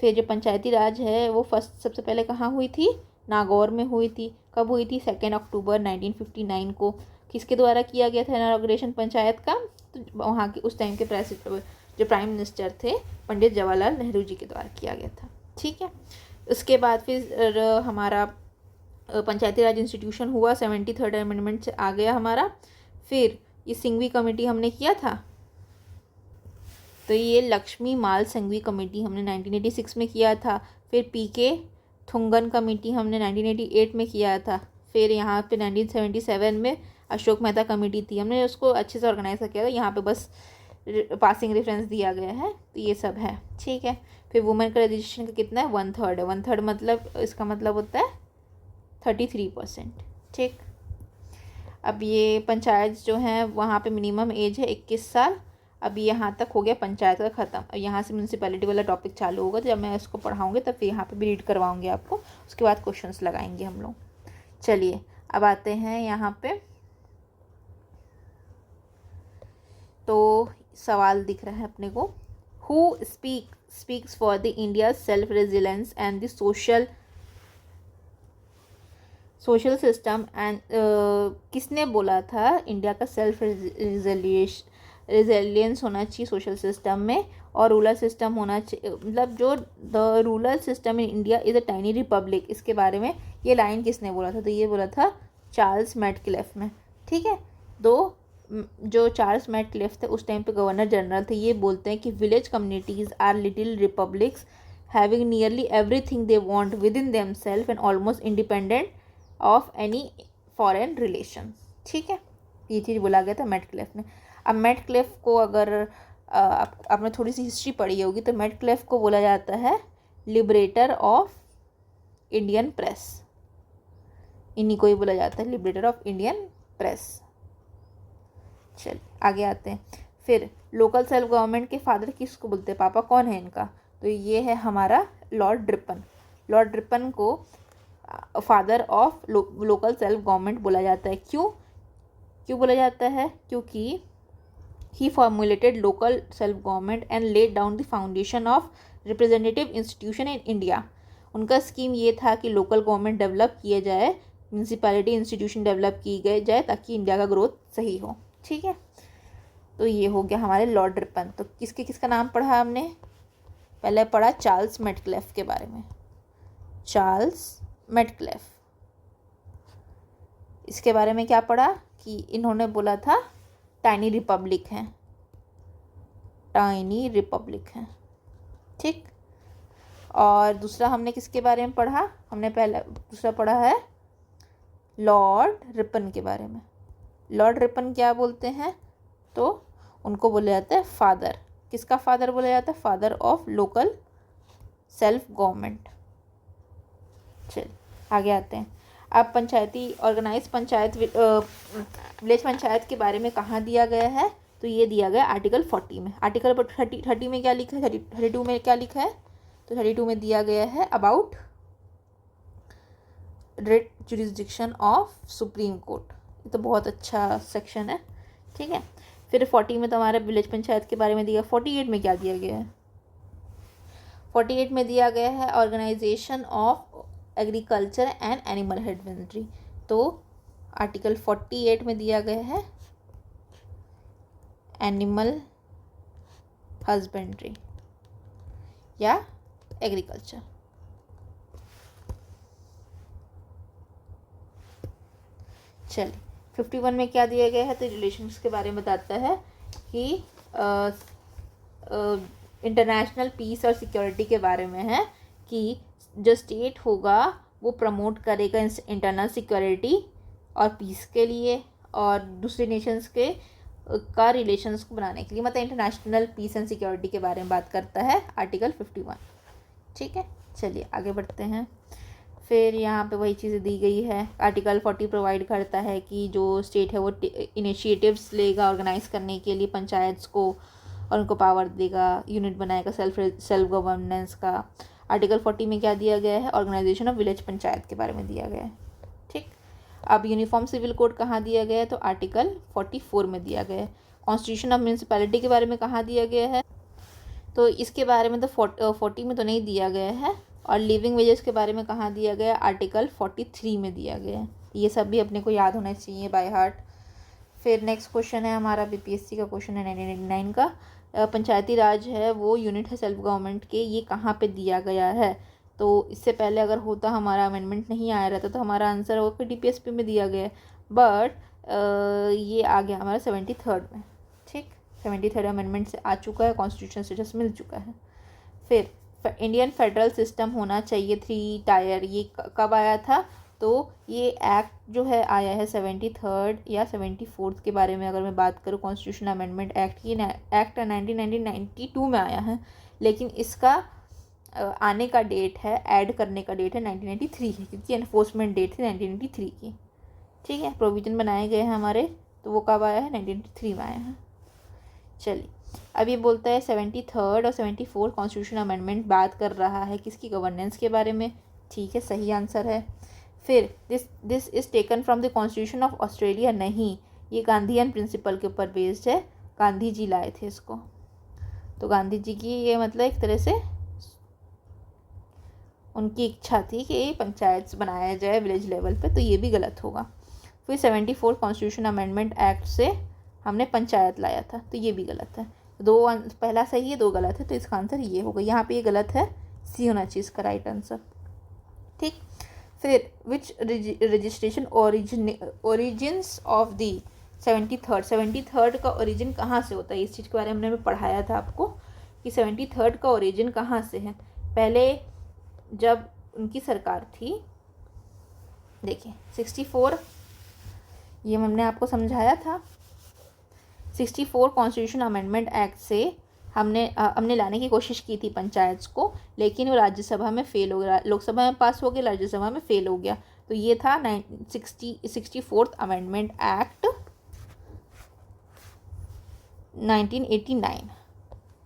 A: फिर जो पंचायती राज है वो सबसे पहले कहाँ हुई थी? नागौर में हुई थी। कब हुई थी? 2 अक्टूबर 1959 को। किसके द्वारा किया गया था इनॉग्रेशन पंचायत का? तो वहाँ के उस टाइम के प्रेसिडेंट जो प्राइम मिनिस्टर थे पंडित जवाहरलाल नेहरू जी के द्वारा किया गया था। ठीक है, उसके बाद फिर हमारा पंचायती राज इंस्टीट्यूशन हुआ, 73rd अमेंडमेंट से आ गया हमारा। फिर ये सिंघवी कमेटी हमने किया था, तो ये लक्ष्मी माल संघवी कमेटी हमने 1986 में किया था। फिर पीके थुंगन कमेटी हमने 1988 में किया था। फिर यहाँ पे 1977 में अशोक मेहता कमेटी थी, हमने उसको अच्छे से ऑर्गेनाइज किया था। यहाँ पे बस पासिंग रेफरेंस दिया गया है, तो ये सब है। ठीक है, फिर वुमेन का रजिस्ट्रेशन का कितना है? 1/3 है। 1/3 मतलब इसका मतलब होता है 33%। ठीक, अब ये पंचायत जो है वहाँ पे मिनिमम एज है 21 साल। अब यहाँ तक हो गया पंचायत का ख़त्म। अब यहाँ से म्यूनसिपैलिटी वाला टॉपिक चालू होगा, तो जब मैं इसको पढ़ाऊँगी तब फिर यहाँ पे भी रीड करवाऊँगी आपको, उसके बाद क्वेश्चंस लगाएंगे हम लोग। चलिए अब आते हैं यहाँ पे, तो सवाल दिख रहा है अपने को, who speaks for the India self resilience and the social system and किसने बोला था इंडिया का सेल्फ रेजिलियंस होना चाहिए सोशल सिस्टम में, और रूरल सिस्टम होना चाहिए, मतलब जो the rural system in India is a tiny Republic, इसके बारे में ये लाइन किसने बोला था? तो ये बोला था चार्ल्स मैटक्लिफ ने। ठीक है, जो चार्ल्स मैटक्लिफ थे उस टाइम पे गवर्नर जनरल थे, ये बोलते हैं कि village communities are little republics having nearly everything they want within themselves and almost independent of any foreign relation. ठीक है, ये चीज़ बोला गया था मैटक्लिफ ने। अब मैटक्लिफ को अगर आपने थोड़ी सी हिस्ट्री पढ़ी होगी, तो मैटक्लिफ को बोला जाता है लिबरेटर ऑफ इंडियन प्रेस, इन्हीं को ही बोला जाता है लिबरेटर ऑफ इंडियन प्रेस। चलिए आगे आते हैं। फिर लोकल सेल्फ गवर्नमेंट के फादर किसको बोलते हैं? पापा कौन है इनका? तो ये है हमारा लॉर्ड रिपन। लॉर्ड रिपन को father of local self government बोला जाता है। क्यों बोला जाता है? क्योंकि ही formulated local self government and laid down the foundation of representative institution in India. उनका स्कीम ये था कि लोकल गवर्नमेंट डेवलप किए जाए, म्यूनसिपैलिटी इंस्टीट्यूशन डेवलप की गए जाए, ताकि इंडिया का ग्रोथ सही हो। ठीक है, तो ये हो गया हमारे लॉर्ड रिपन। तो किसका नाम पढ़ा हमने? पहले पढ़ा चार्ल्स मैटक्लिफ के बारे में, चार्ल्स मैटक्लिफ। इसके बारे में क्या पढ़ा कि इन्होंने बोला था टाइनी रिपब्लिक है, टाइनी रिपब्लिक है। ठीक, और दूसरा हमने किसके बारे में पढ़ा? हमने दूसरा पढ़ा है लॉर्ड रिपन के बारे में। लॉर्ड रिपन क्या बोलते हैं? तो उनको बोला जाता है फादर। किसका फादर बोला जाता है? Father of local self government. चलिए आगे आते हैं। अब पंचायती ऑर्गेनाइज पंचायत विलेज पंचायत के बारे में कहाँ दिया गया है? तो ये दिया गया आर्टिकल 40 में। आर्टिकल 30 में क्या लिखा है? 32 में क्या लिखा है? तो 32 में दिया गया है about writ jurisdiction of supreme court. ये तो बहुत अच्छा सेक्शन है। ठीक है, फिर 40 में तो हमारे विलेज पंचायत के बारे में दिया। 48 में क्या दिया गया है? 48 में दिया गया है organisation of agriculture and animal husbandry. तो आर्टिकल 48 में दिया गया है एनिमल हस्बेंड्री या एग्रीकल्चर। चलिए 51 में क्या दिया गया है? तो रिलेशंस के बारे में बताता है कि इंटरनेशनल पीस और सिक्योरिटी के बारे में है कि जो स्टेट होगा वो प्रमोट करेगा इंटरनल सिक्योरिटी और पीस के लिए, और दूसरे नेशंस के का रिलेशंस को बनाने के लिए, मतलब इंटरनेशनल पीस एंड सिक्योरिटी के बारे में बात करता है आर्टिकल 51। ठीक है, चलिए आगे बढ़ते हैं। फिर यहाँ पे वही चीज़ें दी गई है। आर्टिकल 40 प्रोवाइड करता है कि जो स्टेट है वो इनिशिएटिव्स लेगा ऑर्गेनाइज करने के लिए पंचायत्स को, और उनको पावर देगा, यूनिट बनाएगा सेल्फ गवर्नेंस का। आर्टिकल 40 में क्या दिया गया है? ऑर्गेनाइजेशन ऑफ विलेज पंचायत के बारे में दिया गया है। ठीक, अब यूनिफॉर्म सिविल कोड कहाँ दिया गया है, तो आर्टिकल 44 में दिया गया है। कॉन्स्टिट्यूशन ऑफ म्यूनसिपैलिटी के बारे में कहाँ दिया गया है, तो इसके बारे में तो 40 में तो नहीं दिया गया है। और लिविंग वेजेस के बारे में कहाँ दिया गया है, आर्टिकल 43 में दिया गया है। ये सब भी अपने को याद होना चाहिए बाय हार्ट। फिर नेक्स्ट क्वेश्चन है हमारा बीपीएससी का क्वेश्चन है 1999 का। पंचायती राज है वो यूनिट है सेल्फ गवर्नमेंट के, ये कहाँ पे दिया गया है। तो इससे पहले अगर होता हमारा अमेंडमेंट नहीं आया रहता तो हमारा आंसर होगा कि डीपीएसपी में दिया गया है, बट ये आ गया हमारा 73rd में। ठीक, 73rd अमेंडमेंट से आ चुका है, कॉन्स्टिट्यूशन स्टेटस मिल चुका है। फिर इंडियन फेडरल सिस्टम होना चाहिए 3 टायर, ये कब आया था, तो ये एक्ट जो है आया है 73rd या 74th के बारे में अगर मैं बात करूँ। कॉन्स्टिट्यूशन अमेंडमेंट एक्ट, ये एक्ट 1992 में आया है, लेकिन इसका आने का डेट है, ऐड करने का डेट है 1993 है, क्योंकि एनफोर्समेंट डेट थी 1993 की। ठीक है, प्रोविजन बनाए गए हैं हमारे, तो वो कब आया है, 1993 में आया है। चलिए, अब ये बोलता है 73rd और 74th कॉन्स्टिट्यूशन अमेंडमेंट बात कर रहा है किसकी, गवर्नेंस के बारे में। ठीक है, सही आंसर है। फिर this is taken from the constitution of Australia, नहीं, ये गांधीयन प्रिंसिपल के ऊपर बेस्ड है, गांधी जी लाए थे इसको। तो गांधी जी की ये मतलब एक तरह से उनकी इच्छा थी कि पंचायत बनाया जाए विलेज लेवल पे, तो ये भी गलत होगा। फिर 74 कॉन्स्टिट्यूशन अमेंडमेंट एक्ट से हमने पंचायत लाया था, तो ये भी गलत है। पहला सही है, 2 गलत है, तो इसका आंसर ये होगा। यहाँ पे ये गलत है, सी होना चाहिए इसका राइट आंसर। ठीक, फिर which registration origins of the 73rd का ओरिजिन कहाँ से होता है, इस चीज़ के बारे में हमने पढ़ाया था आपको कि 73rd का ओरिजिन कहाँ से है। पहले जब उनकी सरकार थी, देखिए 64, ये हमने आपको समझाया था। 64 कॉन्स्टिट्यूशन अमेंडमेंट एक्ट से हमने लाने की कोशिश की थी पंचायत को, लेकिन वो राज्यसभा में फेल हो गया, लोकसभा में पास हो गया, राज्यसभा में फेल हो गया। तो ये था 64th अमेंडमेंट एक्ट 1989।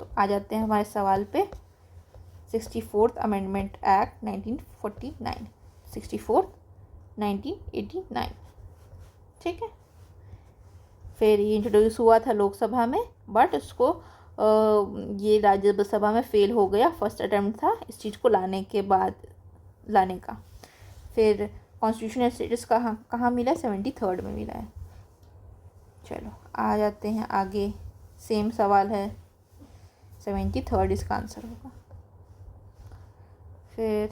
A: तो आ जाते हैं हमारे सवाल पे, 64th अमेंडमेंट एक्ट 1949, 64th 1989। ठीक है, फिर ये इंट्रोड्यूस हुआ था लोकसभा में, बट उसको ये राज्यसभा में फेल हो गया। फर्स्ट अटेम्प्ट था इस चीज़ को लाने का। फिर कॉन्स्टिट्यूशनल स्टेटस कहाँ मिला है, 73rd में मिला है। चलो आ जाते हैं आगे, सेम सवाल है, 73rd इसका आंसर होगा। फिर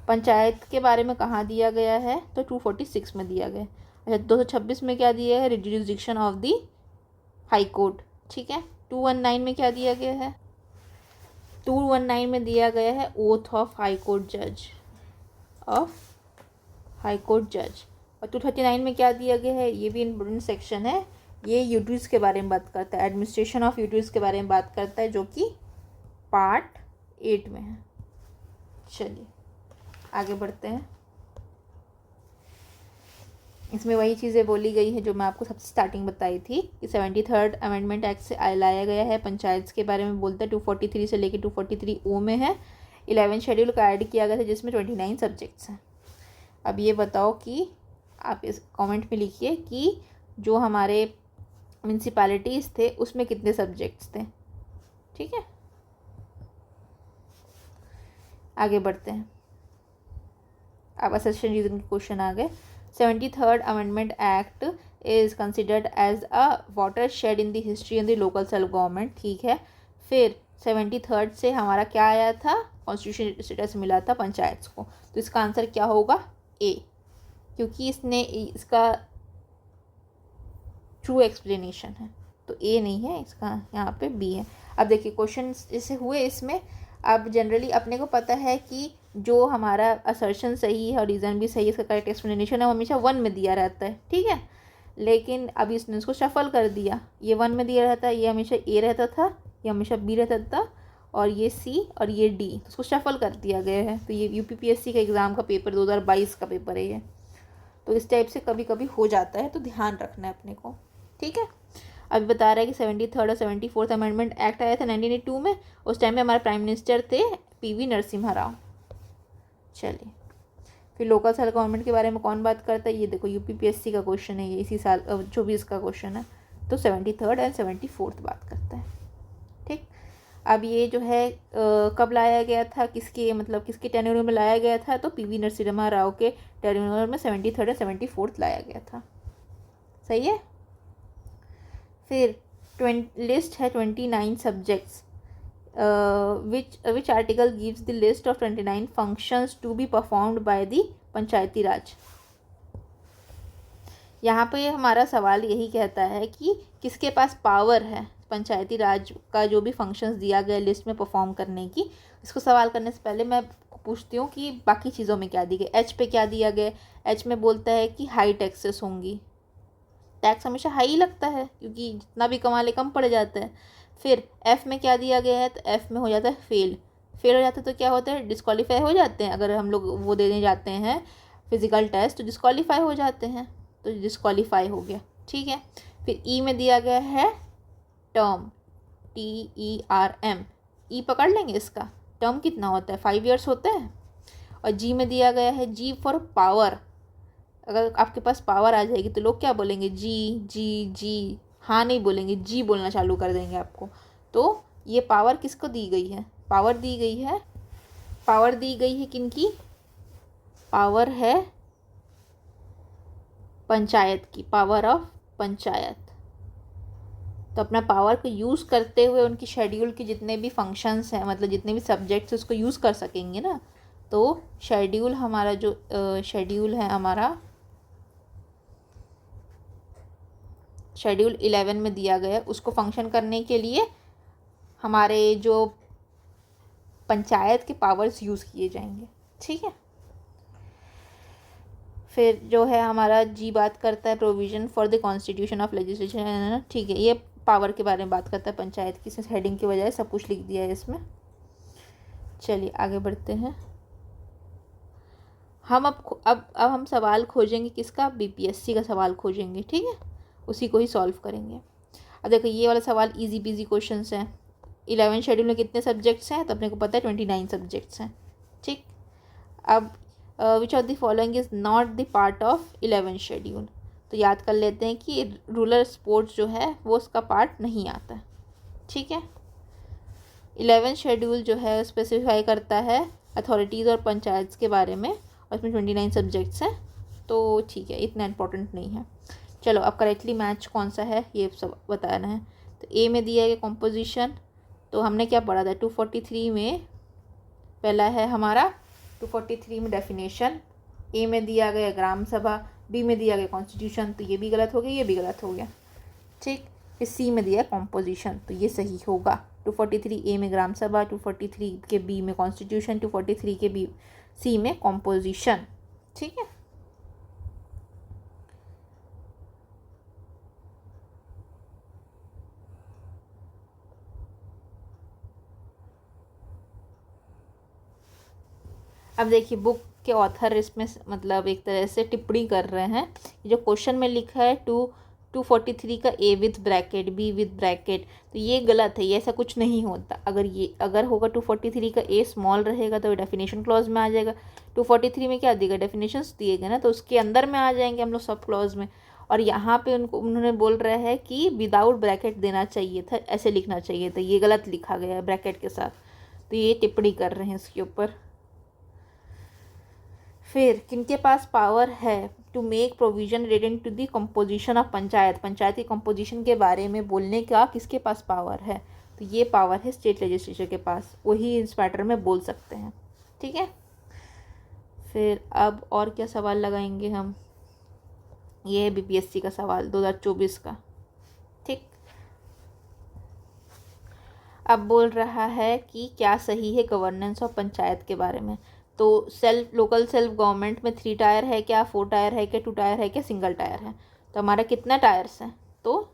A: पंचायत के बारे में कहाँ दिया गया है, तो 246 में दिया गया। अच्छा, 226 में क्या दिया है, jurisdiction of the high court. ठीक है, 219 में क्या दिया गया है, 219 में दिया गया है ओथ ऑफ हाई कोर्ट जज। और 239 में क्या दिया गया है, ये भी इम्पोर्टेंट सेक्शन है, ये यूटीज के बारे में बात करता है, एडमिनिस्ट्रेशन ऑफ यूटीज के बारे में बात करता है, जो कि पार्ट 8 में है। चलिए आगे बढ़ते हैं। इसमें वही चीज़ें बोली गई है जो मैं आपको सबसे स्टार्टिंग बताई थी कि 73rd अमेंडमेंट एक्ट से लाया गया है। पंचायत के बारे में बोलता है, 243 से लेकर 243O में है। 11 शेड्यूल का ऐड किया गया था जिसमें 29 सब्जेक्ट्स हैं। अब ये बताओ कि आप इस कमेंट में लिखिए कि जो हमारे म्यूनसिपैलिटीज़ थे उसमें कितने सब्जेक्ट्स थे। ठीक है, आगे बढ़ते हैं। अब असर्शन रीजन के क्वेश्चन आ गए। 73rd amendment act is considered as a watershed in the history in the local self government. ठीक है, फिर 73rd से हमारा क्या आया था, कॉन्स्टिट्यूशन स्टेटस मिला था पंचायत को। तो इसका आंसर क्या होगा, ए, क्योंकि इसका ट्रू एक्सप्लेनेशन है, तो ए नहीं है, इसका यहाँ पे बी है। अब देखिए क्वेश्चन जैसे हुए इसमें, अब जनरली अपने को पता है कि जो हमारा असर्शन सही है और रीज़न भी सही है, इसका करेक्ट एक्सप्लेनेशन है, वो हमेशा 1 में दिया रहता है। ठीक है, लेकिन अभी इसने उसको शफल कर दिया, ये 1 में दिया रहता है, ये हमेशा ए रहता था, ये हमेशा बी रहता था, और ये सी और ये डी, तो उसको शफल कर दिया गया है। तो ये यूपीपीएससी का एग्ज़ाम का पेपर 2022 का पेपर है ये, तो इस टाइप से कभी कभी हो जाता है, तो ध्यान रखना है अपने को। ठीक है, अभी बता रहा है कि 73rd और 74th अमेंडमेंट एक्ट आया था 1982 में। उस टाइम पे हमारे प्राइम मिनिस्टर थे पीवी नरसिम्हा राव। चलिए फिर लोकल सेल्फ गवर्नमेंट के बारे में कौन बात करता है, ये देखो यूपीपीएससी का क्वेश्चन है, ये इसी साल 24 का क्वेश्चन है। तो 73rd एंड 74th बात करता है। ठीक, अब ये जो है कब लाया गया था, किसके मतलब किसके टेन्योर में लाया गया था, तो पीवी नरसिम्हा राव के टेन्योर में 73rd एंड 74th लाया गया था। सही है। फिर लिस्ट है 29 subjects, which article gives the list of 29 functions to be performed by the पंचायती राज। यहाँ पे हमारा सवाल यही कहता है कि किसके पास पावर है पंचायती राज का जो भी फंक्शंस दिया गया लिस्ट में परफॉर्म करने की। इसको सवाल करने से पहले मैं पूछती हूँ कि बाकी चीज़ों में क्या दी गई। एच पे क्या दिया गया, एच में बोलता है कि हाई टैक्सेस होंगी। टैक्स हमेशा हाई ही लगता है क्योंकि जितना भी कमा ले कम पड़ जाता है। फिर एफ़ में क्या दिया गया है, तो एफ़ में हो जाता है फेल हो जाता है तो क्या होता है, डिस्क्वालीफाई हो जाते हैं। अगर हम लोग वो देने जाते हैं फिज़िकल टेस्ट तो डिस्क्वालीफाई हो जाते हैं, तो डिस्क्वालीफाई हो गया। ठीक है। फिर ई में दिया गया है टर्म, TERM, ई पकड़ लेंगे इसका। टर्म कितना होता है, 5 years होता है। और जी में दिया गया है जी फॉर पावर। अगर आपके पास पावर आ जाएगी तो लोग क्या बोलेंगे, जी जी जी, हाँ नहीं बोलेंगे, जी बोलना चालू कर देंगे आपको। तो ये पावर किसको दी गई है, पावर दी गई है किनकी, पावर है पंचायत की, पावर ऑफ पंचायत। तो अपना पावर को यूज़ करते हुए उनकी शेड्यूल के जितने भी फंक्शंस हैं, मतलब जितने भी सब्जेक्ट्स उसको यूज़ कर सकेंगे ना। तो शेड्यूल हमारा जो शेड्यूल है हमारा शेड्यूल 11 में दिया गया है, उसको फंक्शन करने के लिए हमारे जो पंचायत के पावर्स यूज़ किए जाएंगे। ठीक है। फिर जो है हमारा जी बात करता है provision for the constitution of legislation. ठीक है, ये पावर के बारे में बात करता है पंचायत की, इस हेडिंग की बजाय सब कुछ लिख दिया है इसमें। चलिए आगे बढ़ते हैं। हम अब हम सवाल खोजेंगे किसका, बीपीएससी का सवाल खोजेंगे। ठीक है, उसी को ही सॉल्व करेंगे। अब देखो ये वाला सवाल इजी पीजी क्वेश्चंस हैं। 11 शेड्यूल में कितने सब्जेक्ट्स हैं, तो अपने को पता है 29 सब्जेक्ट्स हैं। ठीक, अब विच of the following is not the part of 11 schedule. तो याद कर लेते हैं कि रूरल स्पोर्ट्स जो है वो उसका पार्ट नहीं आता। ठीक है। 11 शेड्यूल जो है स्पेसिफाई करता है अथॉरिटीज़ और पंचायत के बारे में, और इसमें 29 सब्जेक्ट्स हैं। तो ठीक है, इतना इंपॉर्टेंट नहीं है। चलो अब करेक्टली मैच कौन सा है ये सब बताना है। तो ए में दिया गया कॉम्पोजिशन, तो हमने क्या पढ़ा था 243 में, पहला है हमारा 243 में डेफिनेशन। ए में दिया गया ग्राम सभा, बी में दिया गया कॉन्स्टिट्यूशन, तो ये भी गलत हो गया, ये भी गलत हो गया। ठीक, फिर सी में दिया कॉम्पोजिशन, तो ये सही होगा। 243 ए में ग्राम सभा, 243 के बी में कॉन्स्टिट्यूशन, 243 के बी सी में कॉम्पोजिशन। ठीक है। अब देखिए बुक के ऑथर इसमें मतलब एक तरह से टिप्पणी कर रहे हैं। जो क्वेश्चन में लिखा है 243 का A with bracket, B with bracket, तो ये गलत है, ये ऐसा कुछ नहीं होता। अगर होगा 243 का ए स्मॉल रहेगा तो डेफिनेशन क्लॉज में आ जाएगा। 243 में क्या दिएगा, डेफिनेशंस दिए गए ना, तो उसके अंदर में आ जाएंगे हम लोग सब क्लॉज में। और यहाँ पे उन्होंने बोल रहा है कि विदाउट ब्रैकेट देना चाहिए था, ऐसे लिखना चाहिए था, ये गलत लिखा गया है ब्रैकेट के साथ। तो ये टिप्पणी कर रहे हैं इसके ऊपर। फिर किनके पास पावर है to make provision related to the composition of panchayat, panchayat की कंपोजिशन के बारे में बोलने का किसके पास पावर है, तो ये पावर है स्टेट लेजिस्लेचर के पास, वही इस मैटर में बोल सकते हैं। ठीक है। फिर अब और क्या सवाल लगाएंगे हम, ये है बीपीएससी का सवाल 2024 का। ठीक, अब बोल रहा है कि क्या सही है गवर्नेंस ऑफ पंचायत के बारे में। तो लोकल सेल्फ गवर्नमेंट में 3 टायर है क्या, 4 टायर है क्या, 2 टायर है क्या, सिंगल टायर है। तो हमारा कितना टायर्स हैं, तो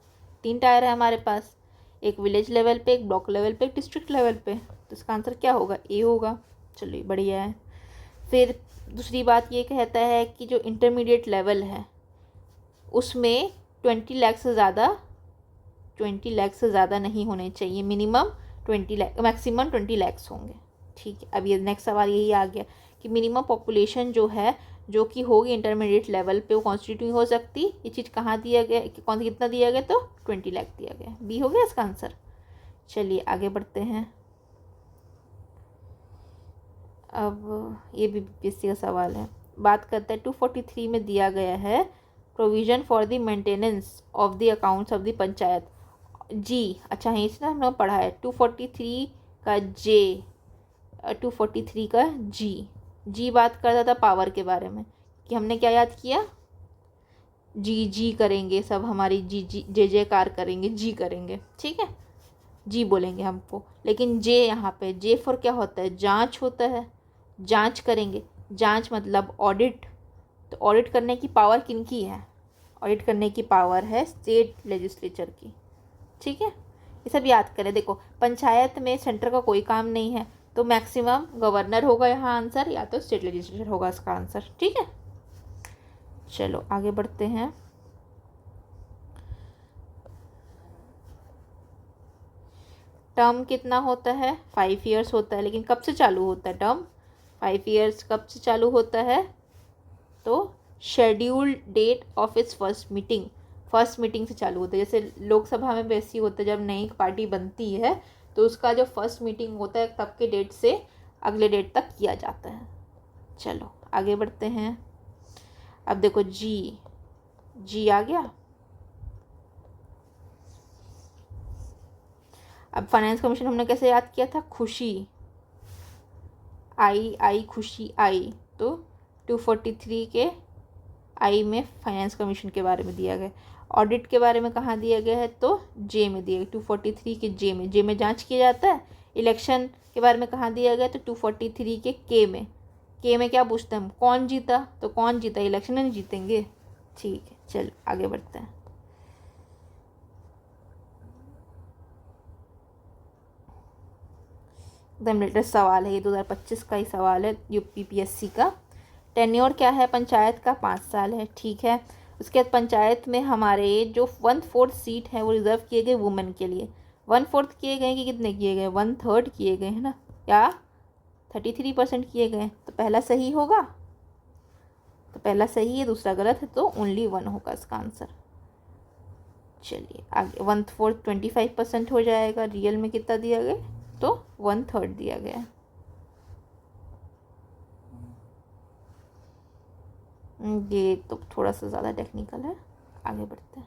A: 3 टायर है हमारे पास, एक विलेज लेवल पे, एक ब्लॉक लेवल पे, एक डिस्ट्रिक्ट लेवल पे। तो इसका आंसर क्या होगा, ए होगा। चलिए बढ़िया है। फिर दूसरी बात ये कहता है कि जो इंटरमीडिएट लेवल है उसमें 20 लाख से ज़्यादा नहीं होने चाहिए, मिनिमम 20 लाख, मैक्सिमम 20 लाख होंगे। ठीक है। अब ये नेक्स्ट सवाल यही आ गया कि मिनिमम पॉपुलेशन जो है जो कि होगी इंटरमीडिएट लेवल पे वो कॉन्स्टिट्यूटिंग हो सकती। ये चीज़ कहाँ दिया गया, कौन सा कितना दिया गया, तो 20 लाख दिया गया। बी हो गया इसका आंसर। चलिए आगे बढ़ते हैं। अब ये भी बीपीएससी का सवाल है। बात करते हैं 243 में दिया गया है provision for the maintenance of the accounts of the panchayat जी। अच्छा है, इसने हम लोग पढ़ा है 243 का जे, 243 का जी बात करता था पावर के बारे में, कि हमने क्या याद किया, जी करेंगे सब, हमारी जी जयकार करेंगे, जी करेंगे, ठीक है, जी बोलेंगे हमको। लेकिन जे यहाँ पे जे फॉर क्या होता है, जांच होता है, जांच करेंगे। जांच मतलब ऑडिट। तो ऑडिट करने की पावर किनकी है, ऑडिट करने की पावर है स्टेट लेजिस्लेचर की, ठीक है। ये सब याद करें। देखो पंचायत में सेंटर का कोई काम नहीं है, तो मैक्सिमम गवर्नर होगा यहाँ आंसर, या तो स्टेट लेजिस्लेचर होगा इसका आंसर, ठीक है। चलो आगे बढ़ते हैं। टर्म कितना होता है, 5 ईयर्स होता है। लेकिन कब से चालू होता है टर्म, 5 ईयर्स कब से चालू होता है, तो scheduled date of its first meeting से चालू होता है। जैसे लोकसभा में वैसी होता है, जब नई पार्टी बनती है तो उसका जो फर्स्ट मीटिंग होता है तब के डेट से अगले डेट तक किया जाता है। चलो आगे बढ़ते हैं। अब देखो जी आ गया। अब फाइनेंस कमीशन हमने कैसे याद किया था, खुशी आई खुशी आई, तो 243 के आई में फाइनेंस कमीशन के बारे में दिया गया। ऑडिट के बारे में कहाँ दिया गया है, तो जे में दिया गया, 243 के जे में जांच किया जाता है। इलेक्शन के बारे में कहाँ दिया गया, तो 243 के के में क्या पूछते हैं हम, कौन जीता, तो कौन जीता, इलेक्शन नहीं जीतेंगे, ठीक है। चलो आगे बढ़ते हैं। एकदम लेटेस्ट सवाल है ये, 2025 का ही सवाल है यूपीपीएससी का। टेन्योर क्या है पंचायत का, 5 साल है, ठीक है। उसके बाद पंचायत में हमारे जो 1/4 सीट है वो रिजर्व किए गए वुमेन के लिए। 1/4 किए गए कि कितने किए गए, 1/3 किए गए है ना, या 33% किए गए। तो पहला सही होगा, तो पहला सही है, दूसरा गलत है, तो ओनली 1 होगा इसका आंसर। चलिए आगे, 1/4 25% हो जाएगा। रियल में कितना दिया गया, तो 1/3 दिया गया। ये तो थोड़ा सा ज़्यादा टेक्निकल है, आगे बढ़ते हैं।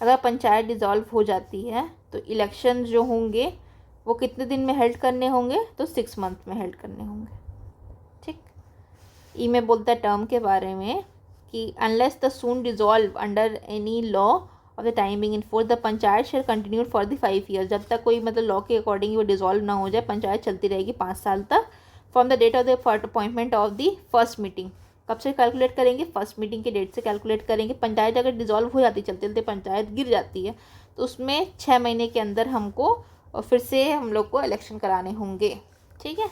A: अगर पंचायत डिसॉल्व हो जाती है तो इलेक्शन जो होंगे वो कितने दिन में हेल्ड करने होंगे, तो 6 मंथ में हेल्ड करने होंगे, ठीक। ई में बोलता है टर्म के बारे में कि unless the soon dissolve under any law of the timing in force the panchayat shall continue for the 5 years. जब तक कोई मतलब लॉ के अकॉर्डिंग वो डिसॉल्व ना हो जाए, पंचायत चलती रहेगी 5 साल तक। From the date of the appointment of the first meeting, कब से कैलकुलेट करेंगे, फर्स्ट मीटिंग के डेट से कैलकुलेट करेंगे। पंचायत अगर डिसॉल्व हो जाती, चलते चलते पंचायत गिर जाती है, तो उसमें 6 महीने के अंदर हमको फिर से हम लोग को इलेक्शन कराने होंगे, ठीक है।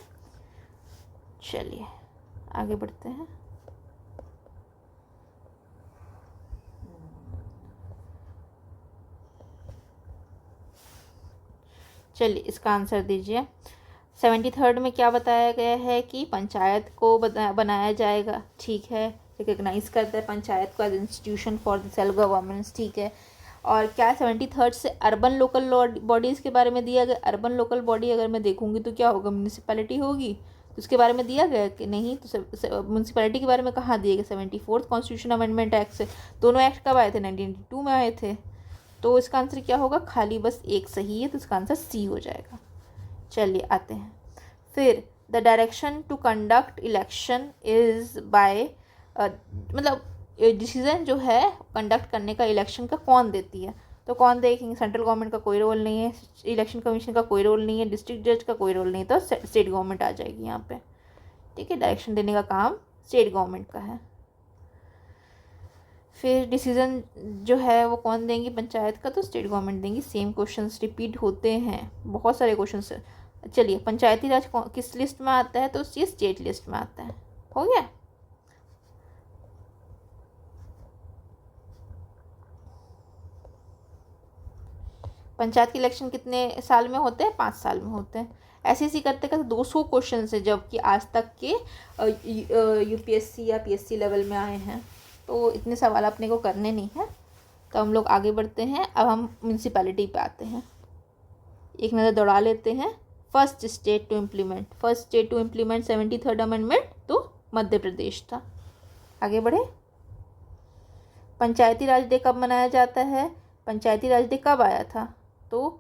A: चलिए आगे बढ़ते हैं। चलिए इसका आंसर दीजिए। 73rd में क्या बताया गया है कि पंचायत को बनाया जाएगा, ठीक है, रिकग्नाइज करता है पंचायत को as institution for the self governance, ठीक है। और क्या 73rd से अर्बन लोकल बॉडीज़ के बारे में दिया गया। अर्बन लोकल बॉडी अगर मैं देखूंगी तो क्या होगा, म्यूनिसिपैलिटी होगी, तो उसके बारे में दिया गया कि नहीं, तो म्यूनिसिपैलिटी के बारे में कहाँ दिया गया, 74th कॉन्स्टिट्यूशन अमेंडमेंट एक्ट से। दोनों एक्ट कब आए थे, 1992 में आए थे। तो इसका आंसर क्या होगा, खाली बस एक सही है, तो इसका आंसर सी हो जाएगा। चलिए आते हैं फिर, the direction to conduct election is by, मतलब डिसीजन जो है कंडक्ट करने का इलेक्शन का कौन देती है, तो कौन देखेंगे, सेंट्रल गवर्नमेंट का कोई रोल नहीं है, इलेक्शन कमीशन का कोई रोल नहीं है, डिस्ट्रिक्ट जज का कोई रोल नहीं, तो स्टेट गवर्नमेंट आ जाएगी यहाँ पे, ठीक है। डायरेक्शन देने का काम स्टेट गवर्नमेंट का है। फिर डिसीजन जो है वो कौन देंगी, पंचायत का, तो स्टेट गवर्नमेंट देंगी। सेम क्वेश्चंस रिपीट होते हैं, बहुत सारे क्वेश्चंस। चलिए पंचायती राज किस लिस्ट में आता है, तो ये स्टेट लिस्ट में आता है, हो गया। पंचायत के इलेक्शन कितने साल में होते हैं? 5 साल में होते हैं। ऐसे ऐसे करते करते 200 क्वेश्चन है जबकि आज तक के यूपीएससी या पीएससी लेवल में आए हैं, तो इतने सवाल अपने को करने नहीं है। तो हम लोग आगे बढ़ते हैं। अब हम म्यूनसिपैलिटी पे आते हैं, एक नज़र दौड़ा लेते हैं। First state to implement 73rd amendment तो मध्य प्रदेश था। आगे बढ़े। पंचायती राज डे कब मनाया जाता है? पंचायती राज डे कब आया था? तो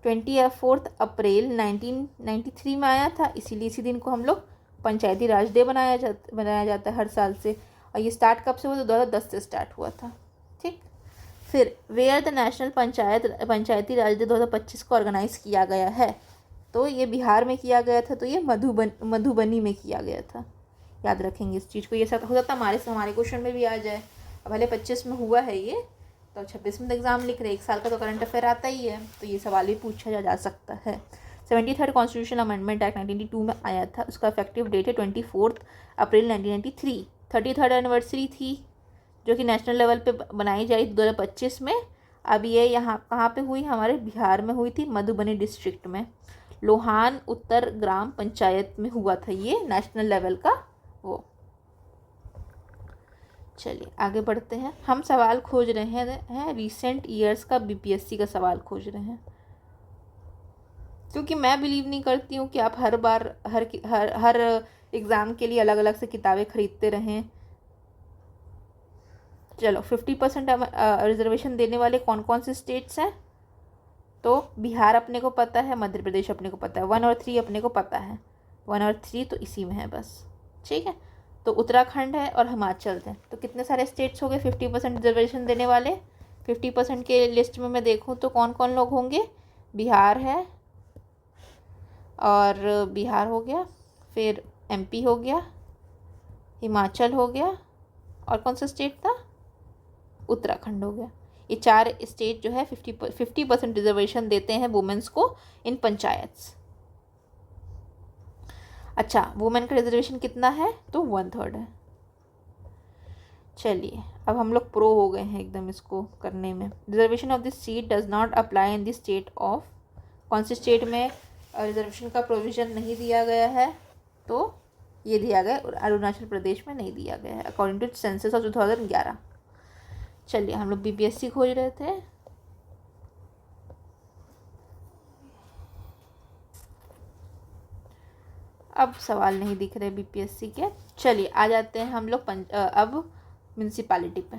A: 24 अप्रैल 1993 में आया था, इसीलिए इसी दिन को हम लोग पंचायती राज डे बनाया जाता है हर साल से। और ये स्टार्ट कब से हुआ? तो 2010 से स्टार्ट हुआ था। ठीक। फिर where the national panchayati raj day 2025 को ऑर्गेनाइज किया गया है? तो ये बिहार में किया गया था, तो ये मधुबनी में किया गया था। याद रखेंगे इस चीज़ को, ये सब हो सकता है हमारे क्वेश्चन में भी आ जाए। अब भले 25 में हुआ है ये, तो 26 में एग्ज़ाम लिख रहे, 1 साल का तो करंट अफेयर आता ही है, तो ये सवाल भी पूछा जा सकता है। 73rd कॉन्स्टिट्यूशन अमेंडमेंट एक्ट 1992 में आया था, उसका इफेक्टिव डेट है 24 अप्रैल 1993। 33rd एनिवर्सरी थी जो कि नेशनल लेवल पे बनाई जाई 2025 में। अब ये यहाँ कहाँ पे हुई? हमारे बिहार में हुई थी, मधुबनी डिस्ट्रिक्ट में, लोहान उत्तर ग्राम पंचायत में हुआ था ये नेशनल लेवल का वो। चलिए आगे बढ़ते हैं। हम सवाल खोज रहे हैं रिसेंट ईयर्स का बीपीएससी का सवाल खोज रहे हैं, क्योंकि मैं बिलीव नहीं करती हूँ कि आप हर बार हर एग्ज़ाम के लिए अलग अलग से किताबें खरीदते रहें। चलो 50% रिजर्वेशन देने वाले कौन कौन से स्टेट्स हैं? तो बिहार अपने को पता है, मध्य प्रदेश अपने को पता है, 1 और 3 अपने को पता है, 1 और 3 तो इसी में है बस। ठीक है, तो उत्तराखंड है और हिमाचल है। तो कितने सारे स्टेट्स हो गए 50% रिजर्वेशन देने वाले? 50% के लिस्ट में मैं देखूं तो कौन कौन लोग होंगे? बिहार है, और बिहार हो गया, फिर एमपी हो गया, हिमाचल हो गया, और कौन सा स्टेट था? उत्तराखंड हो गया। ये 4 स्टेट जो है 50% रिजर्वेशन देते हैं वुमेन्स को इन पंचायत्स। अच्छा, वुमेन का रिजर्वेशन कितना है? तो 1/3 है। चलिए अब हम लोग प्रो हो गए हैं एकदम इसको करने में। Reservation of this seat does not apply in this state of, कौन से स्टेट में रिजर्वेशन का प्रोविज़न नहीं दिया गया है? तो ये दिया गया अरुणाचल प्रदेश में नहीं दिया गया है अकॉर्डिंग टू सेंसस ऑफ 2011। चलिए हम लोग बीपीएससी खोज रहे थे। अब सवाल नहीं दिख रहे बीपीएससी के। चलिए आ जाते हैं हम लोग अब म्यूनसिपैलिटी पे।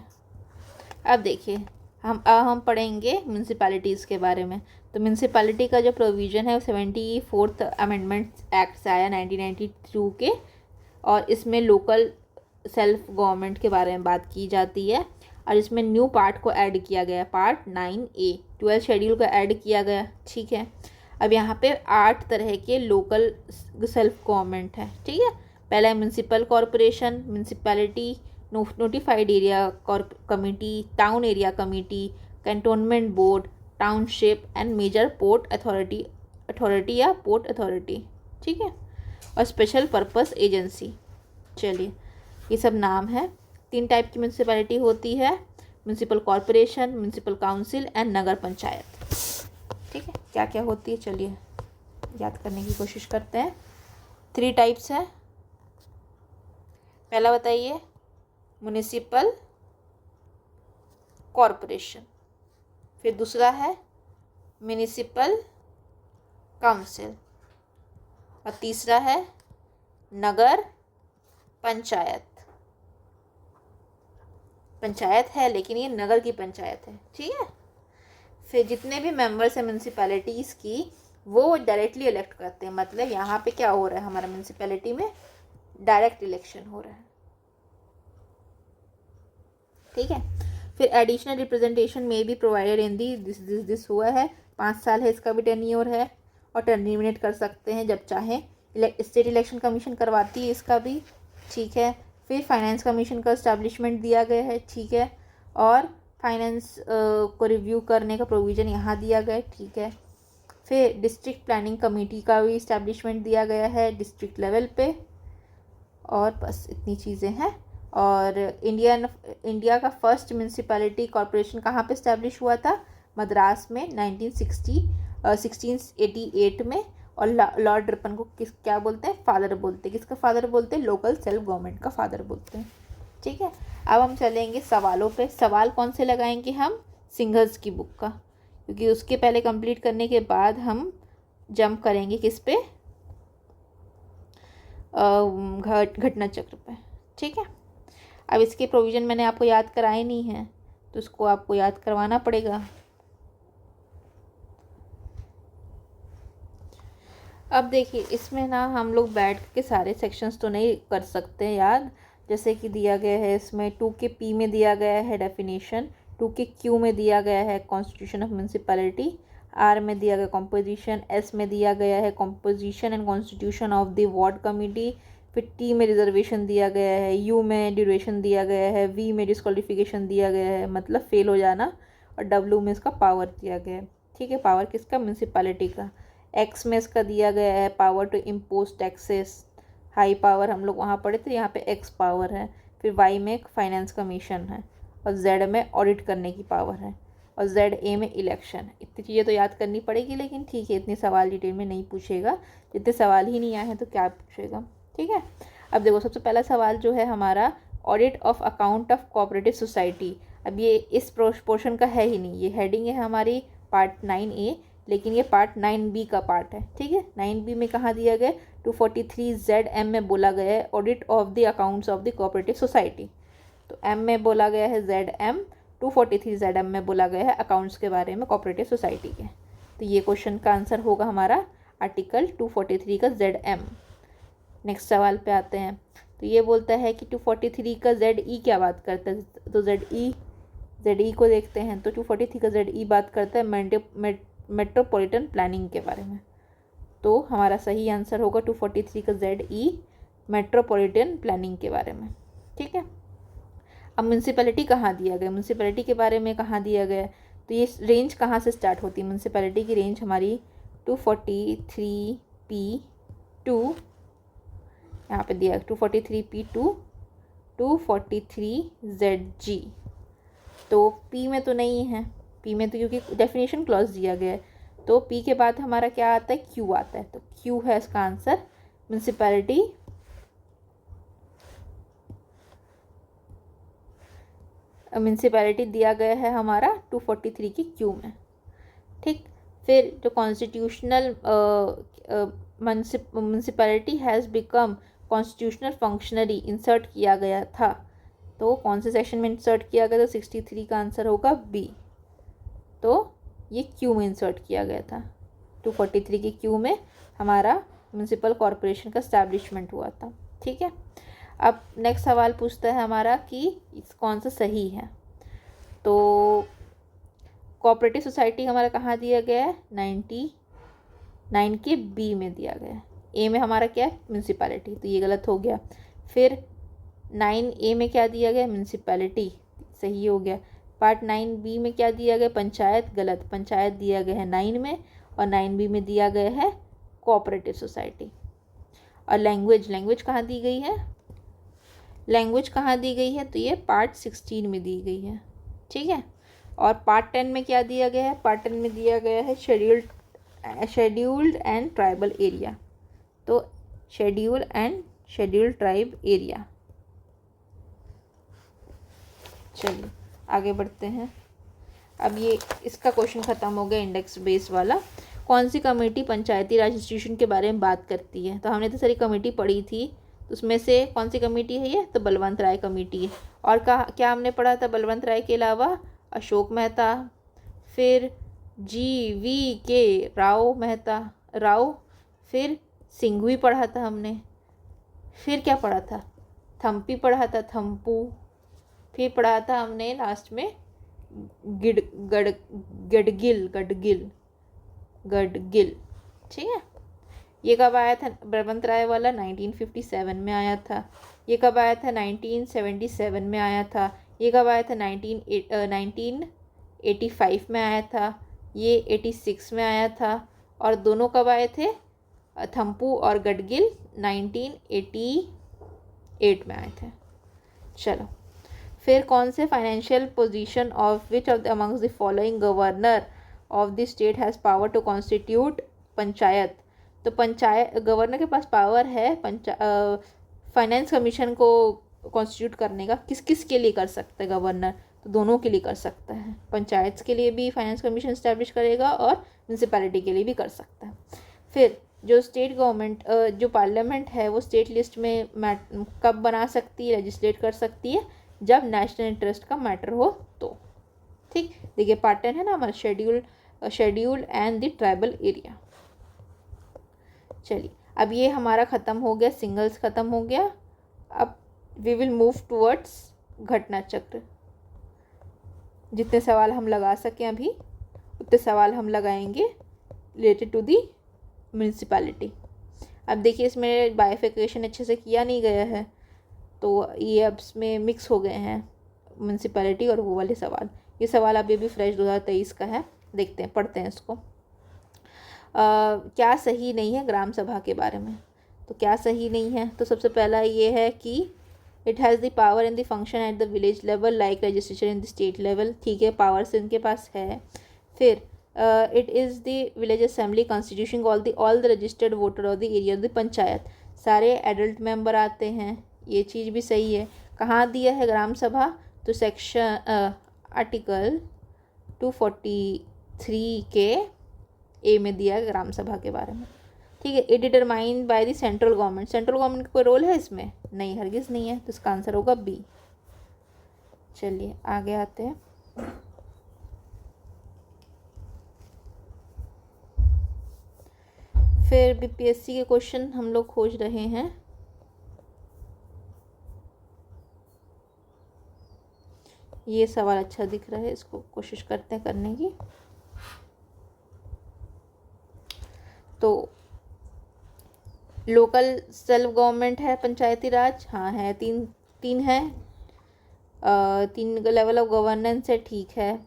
A: अब देखिए हम पढ़ेंगे म्यूनसिपैलिटीज़ के बारे में। तो म्यूनसिपैलिटी का जो प्रोविज़न है वो 74th अमेंडमेंट एक्ट से आया 1992 के, और इसमें लोकल सेल्फ गवर्नमेंट के बारे में बात की जाती है। और इसमें न्यू पार्ट को ऐड किया गया, पार्ट 9A 12 शेड्यूल का ऐड किया गया। ठीक है, अब यहाँ पे 8 तरह के लोकल सेल्फ गवर्नमेंट है। ठीक है, पहला है municipal corporation, municipality, notified area committee, town area committee, cantonment board, township and major port authority या पोर्ट अथॉरिटी। ठीक है, और स्पेशल पर्पस एजेंसी। चलिए ये सब नाम है। 3 टाइप की म्यूनसिपैलिटी होती है, municipal corporation, municipal council and nagar panchayat. ठीक है, क्या क्या होती है चलिए याद करने की कोशिश करते हैं। 3 टाइप्स है। पहला बताइए म्युनिसिपल कॉरपोरेशन, फिर दूसरा है म्युनिसिपल काउंसिल, और तीसरा है नगर पंचायत। पंचायत है लेकिन ये नगर की पंचायत है। ठीक है, फिर जितने भी मेंबर्स हैं म्यूनसिपैलिटीज़ की वो डायरेक्टली इलेक्ट करते हैं। मतलब यहाँ पे क्या हो रहा है हमारा म्यूनसिपैलिटी में डायरेक्ट इलेक्शन हो रहा है। ठीक है, फिर एडिशनल रिप्रेजेंटेशन में भी प्रोवाइडेड इन दी दिस हुआ है। 5 साल है इसका भी टेन्योर है, और टर्मिनेट कर सकते हैं जब चाहें। स्टेट इलेक्शन कमीशन करवाती है इसका भी। ठीक है, फिर फाइनेंस कमीशन का इस्टेब्लिशमेंट दिया गया है। ठीक है, और फाइनेंस को रिव्यू करने का प्रोविज़न यहाँ दिया गया है। ठीक है, फिर डिस्ट्रिक्ट प्लानिंग कमेटी का भी इस्टेब्लिशमेंट दिया गया है डिस्ट्रिक्ट लेवल पे। और बस इतनी चीज़ें हैं। और इंडिया का फर्स्ट म्यूनसिपैलिटी कॉरपोरेशन कहाँ पे इस्टेब्लिश हुआ था? मद्रास में 1688 में। और लॉर्ड रिपन को क्या बोलते हैं? फादर बोलते हैं। किसका फादर बोलते हैं? लोकल सेल्फ गवर्नमेंट का फादर बोलते हैं। ठीक है, अब हम चलेंगे सवालों पे। सवाल कौन से लगाएंगे हम? सिंघल्स की बुक का, क्योंकि उसके पहले कंप्लीट करने के बाद हम जंप करेंगे किस पे? घटना चक्र पे। ठीक है, अब इसके प्रोविज़न मैंने आपको याद कराए नहीं है, तो उसको आपको याद करवाना पड़ेगा। अब देखिए, इसमें ना हम लोग बैठ के सारे सेक्शंस तो नहीं कर सकते याद। जैसे कि दिया गया है इसमें 2 के पी में दिया गया है डेफिनेशन, 2 के क्यू में दिया गया है कॉन्स्टिट्यूशन ऑफ म्यूनसिपैलिटी, आर में दिया गया कॉम्पोजिशन, एस में दिया गया है composition and constitution of the ward committee, फिर टी में रिजर्वेशन दिया गया है, यू में ड्यूरेशन दिया गया है, वी में डिस्क्वालिफिकेशन दिया गया है, मतलब फेल हो जाना, और डब्ल्यू में इसका पावर दिया गया है। ठीक है, पावर किसका? म्यूनसिपैलिटी का। एक्स में इसका दिया गया है power to impose taxes, high power हम लोग वहाँ पढ़े थे, यहाँ पे एक्स पावर है। फिर वाई में फाइनेंस कमीशन है, और जेड में ऑडिट करने की पावर है, और जेड ए में इलेक्शन। इतनी चीज़ें तो याद करनी पड़ेगी, लेकिन ठीक है, इतने सवाल डिटेल में नहीं पूछेगा। जितने सवाल ही नहीं आए हैं तो क्या पूछेगा। ठीक है, अब देखो, सबसे पहला सवाल जो है हमारा, audit of account of cooperative society. अब ये इस पोर्शन का है ही नहीं, ये हेडिंग है हमारी पार्ट 9A, लेकिन ये पार्ट 9B का पार्ट है। ठीक है, 9B में कहाँ दिया गया? 243ZM में बोला गया है audit of the accounts of the cooperative society. तो M में बोला गया है ZM, 243ZM में बोला गया है अकाउंट्स के बारे में कोऑपरेटिव सोसाइटी के। तो ये क्वेश्चन का आंसर होगा हमारा आर्टिकल 243 का ZM। नेक्स्ट सवाल पे आते हैं। तो ये बोलता है कि 243 का ZE क्या बात करता है? तो ZE को देखते हैं। तो 243 का ZE बात करता है मेट्रोपॉलिटन प्लानिंग के बारे में। तो हमारा सही आंसर होगा 243 का ZE मेट्रोपॉलिटन प्लानिंग के बारे में। ठीक है, अब म्यूनसिपैलिटी कहाँ दिया गया? म्यूनसिपैलिटी के बारे में कहाँ दिया गया? तो ये रेंज कहाँ से स्टार्ट होती है? म्यूनसिपैलिटी की रेंज हमारी 243P2, यहाँ पे दिया 243P2 243ZG। तो P में तो नहीं है, P में तो क्योंकि डेफिनेशन क्लॉज दिया गया है। तो P के बाद हमारा क्या आता है? Q आता है। तो Q है इसका आंसर। म्यूनसिपैलिटी दिया गया है हमारा 243 की Q में। ठीक, फिर जो constitutional municipality has become constitutional functionary insert किया गया था। तो कौन से सेक्शन में इंसर्ट किया गया था? 63 का आंसर होगा B। तो ये Q में इंसर्ट किया गया था। 243 की Q में हमारा म्यूनसिपल कॉरपोरेशन का एस्टैब्लिशमेंट हुआ था। ठीक है, अब नेक्स्ट सवाल पूछता है हमारा कि कौन सा सही है। तो कोऑपरेटिव सोसाइटी हमारा कहाँ दिया गया है? 99 के B में दिया गया है। A में हमारा क्या है? म्यूनसिपैलिटी, तो ये गलत हो गया। फिर 9A में क्या दिया गया? म्यूनसिपैलिटी, सही हो गया। पार्ट 9B में क्या दिया गया? पंचायत, गलत। पंचायत दिया गया है 9 में, और 9B में दिया गया है कोऑपरेटिव सोसाइटी। और लैंग्वेज कहाँ दी गई है? लैंग्वेज कहाँ दी गई है? तो ये पार्ट 16 में दी गई है। ठीक है, और पार्ट 10 में क्या दिया गया है? पार्ट 10 में दिया गया है शेड्यूल्ड एंड ट्राइबल एरिया। तो शेड्यूल्ड ट्राइब एरिया। चलिए आगे बढ़ते हैं। अब ये इसका क्वेश्चन ख़त्म हो गया, इंडेक्स बेस वाला। कौन सी कमेटी पंचायती राज इंस्टीट्यूशन के बारे में बात करती है? तो हमने तो सारी कमेटी पढ़ी थी, तो उसमें से कौन सी कमेटी है ये? तो बलवंत राय कमेटी है। और क्या हमने पढ़ा था बलवंत राय के अलावा? अशोक मेहता, फिर GVK राव, फिर सिंघवी पढ़ा था हमने, फिर क्या पढ़ा था? थम्पी पढ़ा था, थम्पू, फिर पढ़ा था हमने लास्ट में गडगिल। ठीक है, ये कब आया था? बलवंत राय वाला 1957 में आया था। ये कब आया था? 1977 में आया था। ये कब आया था? 1985 में आया था। ये 86 में आया था। और दोनों कब आए थे? थम्पू और गडगिल 1988 में आए थे। चलो फिर कौन से financial position of which of the amongst the following governor of the state has power to constitute panchayat. तो पंचायत गवर्नर के पास पावर है फाइनेंस कमीशन को कॉन्स्टिट्यूट करने का। किस किस के लिए कर सकता है गवर्नर? तो दोनों के लिए कर सकता है, पंचायत के लिए भी फाइनेंस कमीशन इस्टेब्लिश करेगा और म्यूनसिपैलिटी के लिए भी कर सकता है। फिर जो स्टेट गवर्नमेंट जो पार्लियामेंट है वो स्टेट लिस्ट में कब बना सकती है, लेजिस्लेट कर सकती है, जब नेशनल इंटरेस्ट का मैटर हो तो। ठीक, देखिए पार्ट 10 है ना हमारा schedule and the tribal area. चलिए अब ये हमारा ख़त्म हो गया, सिंगल्स ख़त्म हो गया। अब वी विल मूव टूवर्ड्स घटना चक्र। जितने सवाल हम लगा सकें अभी उतने सवाल हम लगाएंगे रिलेटेड टू दी म्यूनसिपैलिटी। अब देखिए इसमें बाइफिकेशन अच्छे से किया नहीं गया है, तो ये अब इसमें मिक्स हो गए हैं म्यूनसिपैलिटी और वो वाले सवाल। ये सवाल अभी भी फ्रेश 2023 का है, देखते हैं पढ़ते हैं इसको। क्या सही नहीं है ग्राम सभा के बारे में? तो क्या सही नहीं है? तो सबसे पहला ये है कि it has the power in the function at the village level like registration in the state level. ठीक है, पावर्स इनके पास है। फिर it is the village assembly constitution all the registered voter of the area of the panchayat. सारे adult member आते हैं, ये चीज़ भी सही है। कहाँ दिया है ग्राम सभा? तो सेक्शन आर्टिकल 243 के ए में दिया है ग्राम सभा के बारे में। ठीक है, it determined by the central government. Central government का कोई रोल है इसमें? नहीं, हरगिज़ नहीं है, तो इसका आंसर होगा बी। चलिए आगे आते हैं। फिर बीपीएससी के क्वेश्चन हम लोग खोज रहे हैं। ये सवाल अच्छा दिख रहा है, इसको कोशिश करते हैं करने की। तो लोकल सेल्फ गवर्नमेंट है पंचायती राज, हाँ है, तीन है, 3 लेवल ऑफ गवर्नेंस है, ठीक है।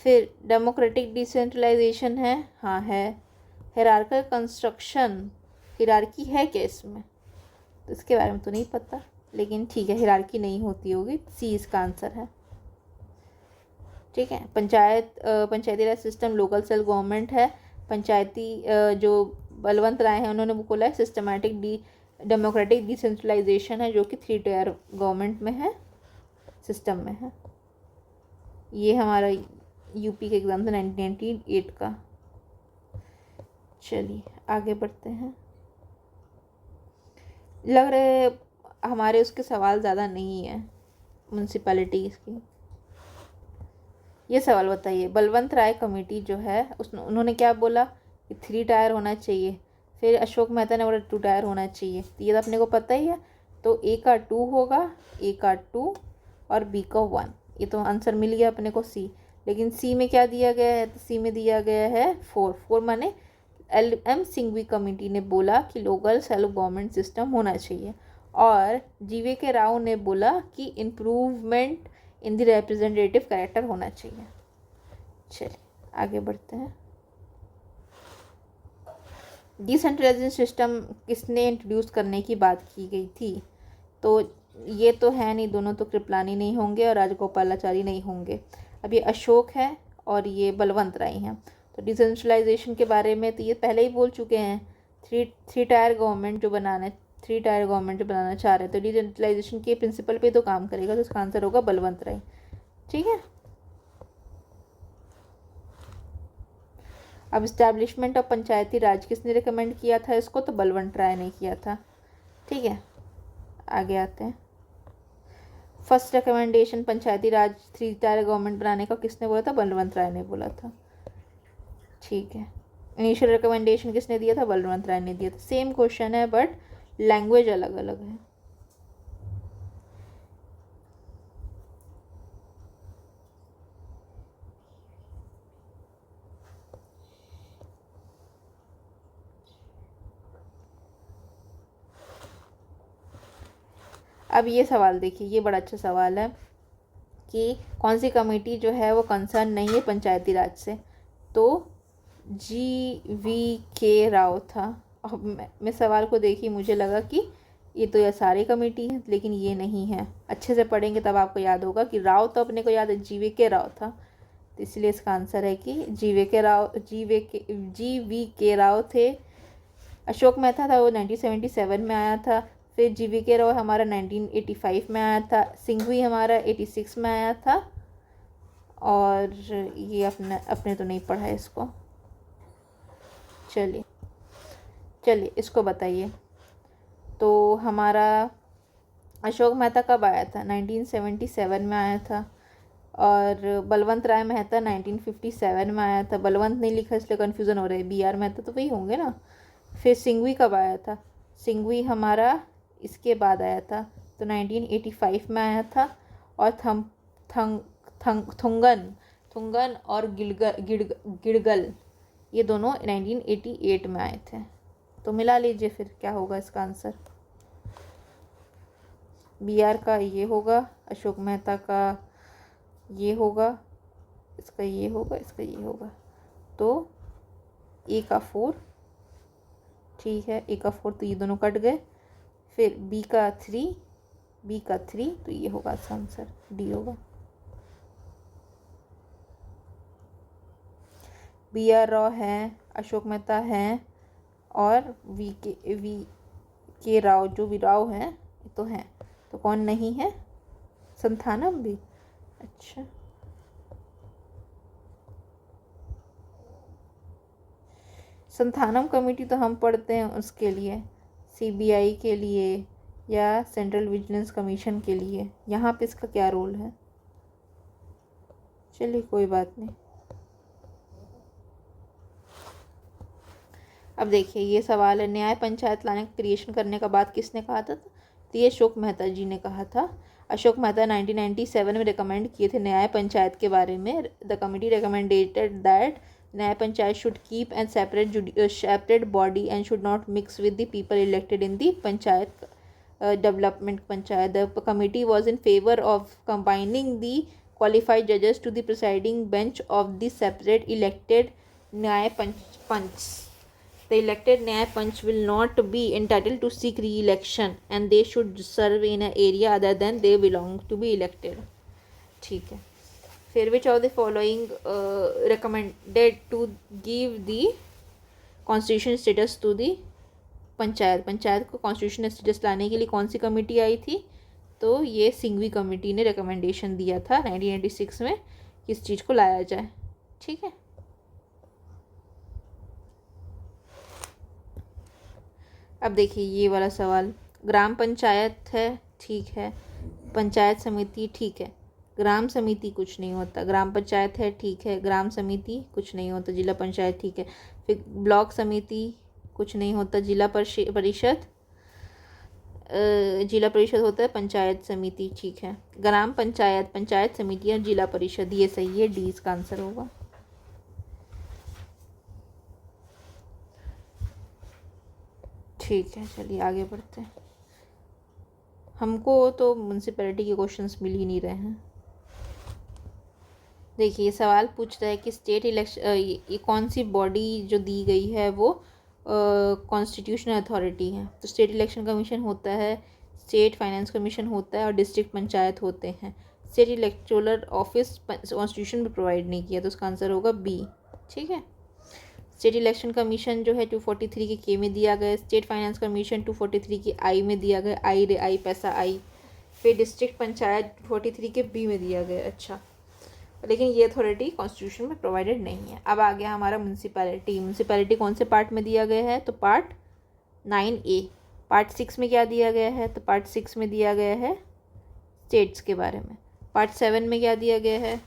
A: फिर डेमोक्रेटिक डिसेंट्रलाइजेशन है, हाँ है। हायरार्किकल कंस्ट्रक्शन, हायरार्की है क्या इसमें? तो इसके बारे में तो नहीं पता, लेकिन ठीक है, हायरार्की नहीं होती होगी, सी इसका आंसर है। ठीक है, पंचायती राज सिस्टम लोकल सेल्फ गवर्नमेंट है। पंचायती जो बलवंत राय हैं उन्होंने वो बोला है सिस्टमैटिक डेमोक्रेटिक डिसेंट्रलाइजेशन है, जो कि 3 टायर गवर्नमेंट में है, सिस्टम में है। ये हमारा यूपी के एग्ज़ाम था 1998 का। चलिए आगे बढ़ते हैं। लग रहा है हमारे उसके सवाल ज़्यादा नहीं है म्यूनसिपैलिटी की। ये सवाल बताइए, बलवंत राय कमेटी जो है उन्होंने क्या बोला कि 3 टायर होना चाहिए। फिर अशोक मेहता ने बोला 2 टायर होना चाहिए। तो ये तो अपने को पता ही है, तो ए का 2 होगा, ए का 2 और बी का 1। ये तो आंसर मिल गया अपने को सी। लेकिन सी में क्या दिया गया है? तो सी में दिया गया है 4 माने LM सिंघवी कमेटी ने बोला कि लोकल सेल्फ गवर्नमेंट सिस्टम होना चाहिए, और GV राव ने बोला कि improvement in the representative character होना चाहिए। चलिए आगे बढ़ते हैं। डिसेंट्रलाइजेशन सिस्टम किसने इंट्रोड्यूस करने की बात की गई थी? तो ये तो है नहीं, दोनों तो कृपलानी नहीं होंगे और राजगोपालाचारी नहीं होंगे। अब ये अशोक है और ये बलवंत राय हैं। तो डिसेंट्रलाइजेशन के बारे में तो ये पहले ही बोल चुके हैं, थ्री टायर गवर्नमेंट जो बनाना 3 टायर गवर्नमेंट जो बनाना चाह रहे हैं, तो डिसेंट्रलाइजेशन के प्रिंसिपल पे तो काम करेगा, तो इसका आंसर होगा बलवंत राय। ठीक है, अब इस्टेब्लिशमेंट ऑफ पंचायती राज किसने रिकमेंड किया था इसको? तो बलवंत राय ने किया था। ठीक है, आगे आते हैं। फर्स्ट रिकमेंडेशन पंचायती राज 3 टायर गवर्नमेंट बनाने का किसने बोला था? बलवंत राय ने बोला था। ठीक है, इनिशियल रिकमेंडेशन किसने दिया था? बलवंत राय ने दिया था। सेम क्वेश्चन है बट लैंग्वेज अलग अलग है। अब ये सवाल देखिए, ये बड़ा अच्छा सवाल है कि कौन सी कमेटी जो है वो कंसर्न नहीं है पंचायती राज से? तो GV राव था। अब मैं सवाल को देखी, मुझे लगा कि ये तो यह सारी कमेटी है, लेकिन ये नहीं है। अच्छे से पढ़ेंगे तब आपको याद होगा कि राव तो अपने को याद है, GVK राव था, तो इसलिए इसका आंसर है कि GVK राव थे। अशोक मेहता था वो 1977 में आया था। फिर GVK राव हमारा 1985 में आया था। सिंघवी हमारा 86 में आया था। और ये अपने तो नहीं पढ़ा है इसको। चलिए इसको बताइए। तो हमारा अशोक मेहता कब आया था? 1977 में आया था। और बलवंत राय मेहता 1957 में आया था। बलवंत नहीं लिखा इसलिए कन्फ्यूज़न हो रहा है, BR मेहता तो वही होंगे ना। फिर सिंघवी कब आया था? सिंघवी हमारा इसके बाद आया था, तो 1985 में आया था। और थुंगन और गिड़गल ये दोनों 1988 में आए थे। तो मिला लीजिए फिर क्या होगा इसका आंसर। BR का ये होगा, अशोक मेहता का ये होगा, इसका ये होगा, इसका ये होगा। तो A का 4, ठीक है, A का 4, तो ये दोनों कट गए। फिर B का 3, तो ये होगा इसका आंसर, D होगा। BR राव हैं, अशोक मेहता हैं, और VK राव जो भी राव हैं तो हैं। तो कौन नहीं है? संथानम भी। अच्छा, संथानम कमेटी तो हम पढ़ते हैं उसके लिए, CBI के लिए या सेंट्रल विजिलेंस कमीशन के लिए। यहाँ पे इसका क्या रोल है? चलिए कोई बात नहीं। अब देखिए ये सवाल है, न्याय पंचायत लाने का क्रिएशन करने का बात किसने कहा था? तो ये अशोक मेहता जी ने कहा था। अशोक मेहता 1997 में रिकमेंड किए थे न्याय पंचायत के बारे में। द कमिटी रिकमेंडेड दैट न्याय panchayat should keep and separate body and should not mix with the people elected in the panchayat development panchayat. The committee was in favour of combining the qualified judges to the presiding bench of the separate elected न्याय पंच. The elected न्याय पंच will not be entitled to seek re-election and they should serve in an area other than they belong to be elected. ठीक है। फिर which of the following recommended to give the constitution status to the panchayat को constitutional status लाने के लिए कौन सी committee आई थी? तो ये सिंघवी कमेटी ने रिकमेंडेशन दिया था 1986 में किस चीज़ को लाया जाए। ठीक है, अब देखिए ये वाला सवाल, ग्राम पंचायत है, ठीक है, पंचायत समिति, ठीक है, ग्राम समिति कुछ नहीं होता, ग्राम पंचायत है, ठीक है, ग्राम समिति कुछ नहीं होता, जिला पंचायत, ठीक है, फिर ब्लॉक समिति कुछ नहीं होता, जिला परिषद होता है, पंचायत समिति, ठीक है, ग्राम पंचायत, पंचायत समिति और जिला परिषद, ये सही है, डी इसका आंसर होगा। ठीक है, चलिए आगे बढ़ते हैं। हमको तो म्यूनसिपैलिटी के क्वेश्चंस मिल ही नहीं रहे हैं। देखिए सवाल पूछता है कि स्टेट इलेक्शन ये कौन सी बॉडी जो दी गई है वो कॉन्स्टिट्यूशनल अथॉरिटी है। तो स्टेट इलेक्शन कमीशन होता है, स्टेट फाइनेंस कमीशन होता है और डिस्ट्रिक्ट पंचायत होते हैं। स्टेट इलेक्टोरल ऑफिस कॉन्स्टिट्यूशन में प्रोवाइड नहीं किया, तो उसका आंसर होगा बी। ठीक है, स्टेट इलेक्शन कमीशन जो है 243 के में दिया गया, स्टेट फाइनेंस कमीशन 243 के आई में दिया गया, आई पैसा आई। फिर डिस्ट्रिक्ट पंचायत 243 के बी में दिया गया। अच्छा, लेकिन ये अथॉरिटी कॉन्स्टिट्यूशन में प्रोवाइडेड नहीं है। अब आ गया हमारा म्यूनसिपैलिटी। म्यूनसिपैलिटी कौन से पार्ट में दिया गया है? तो पार्ट 9A। पार्ट 6 में क्या दिया गया है? तो पार्ट 6 में दिया गया है स्टेट्स के बारे में। पार्ट 7 में क्या दिया गया है?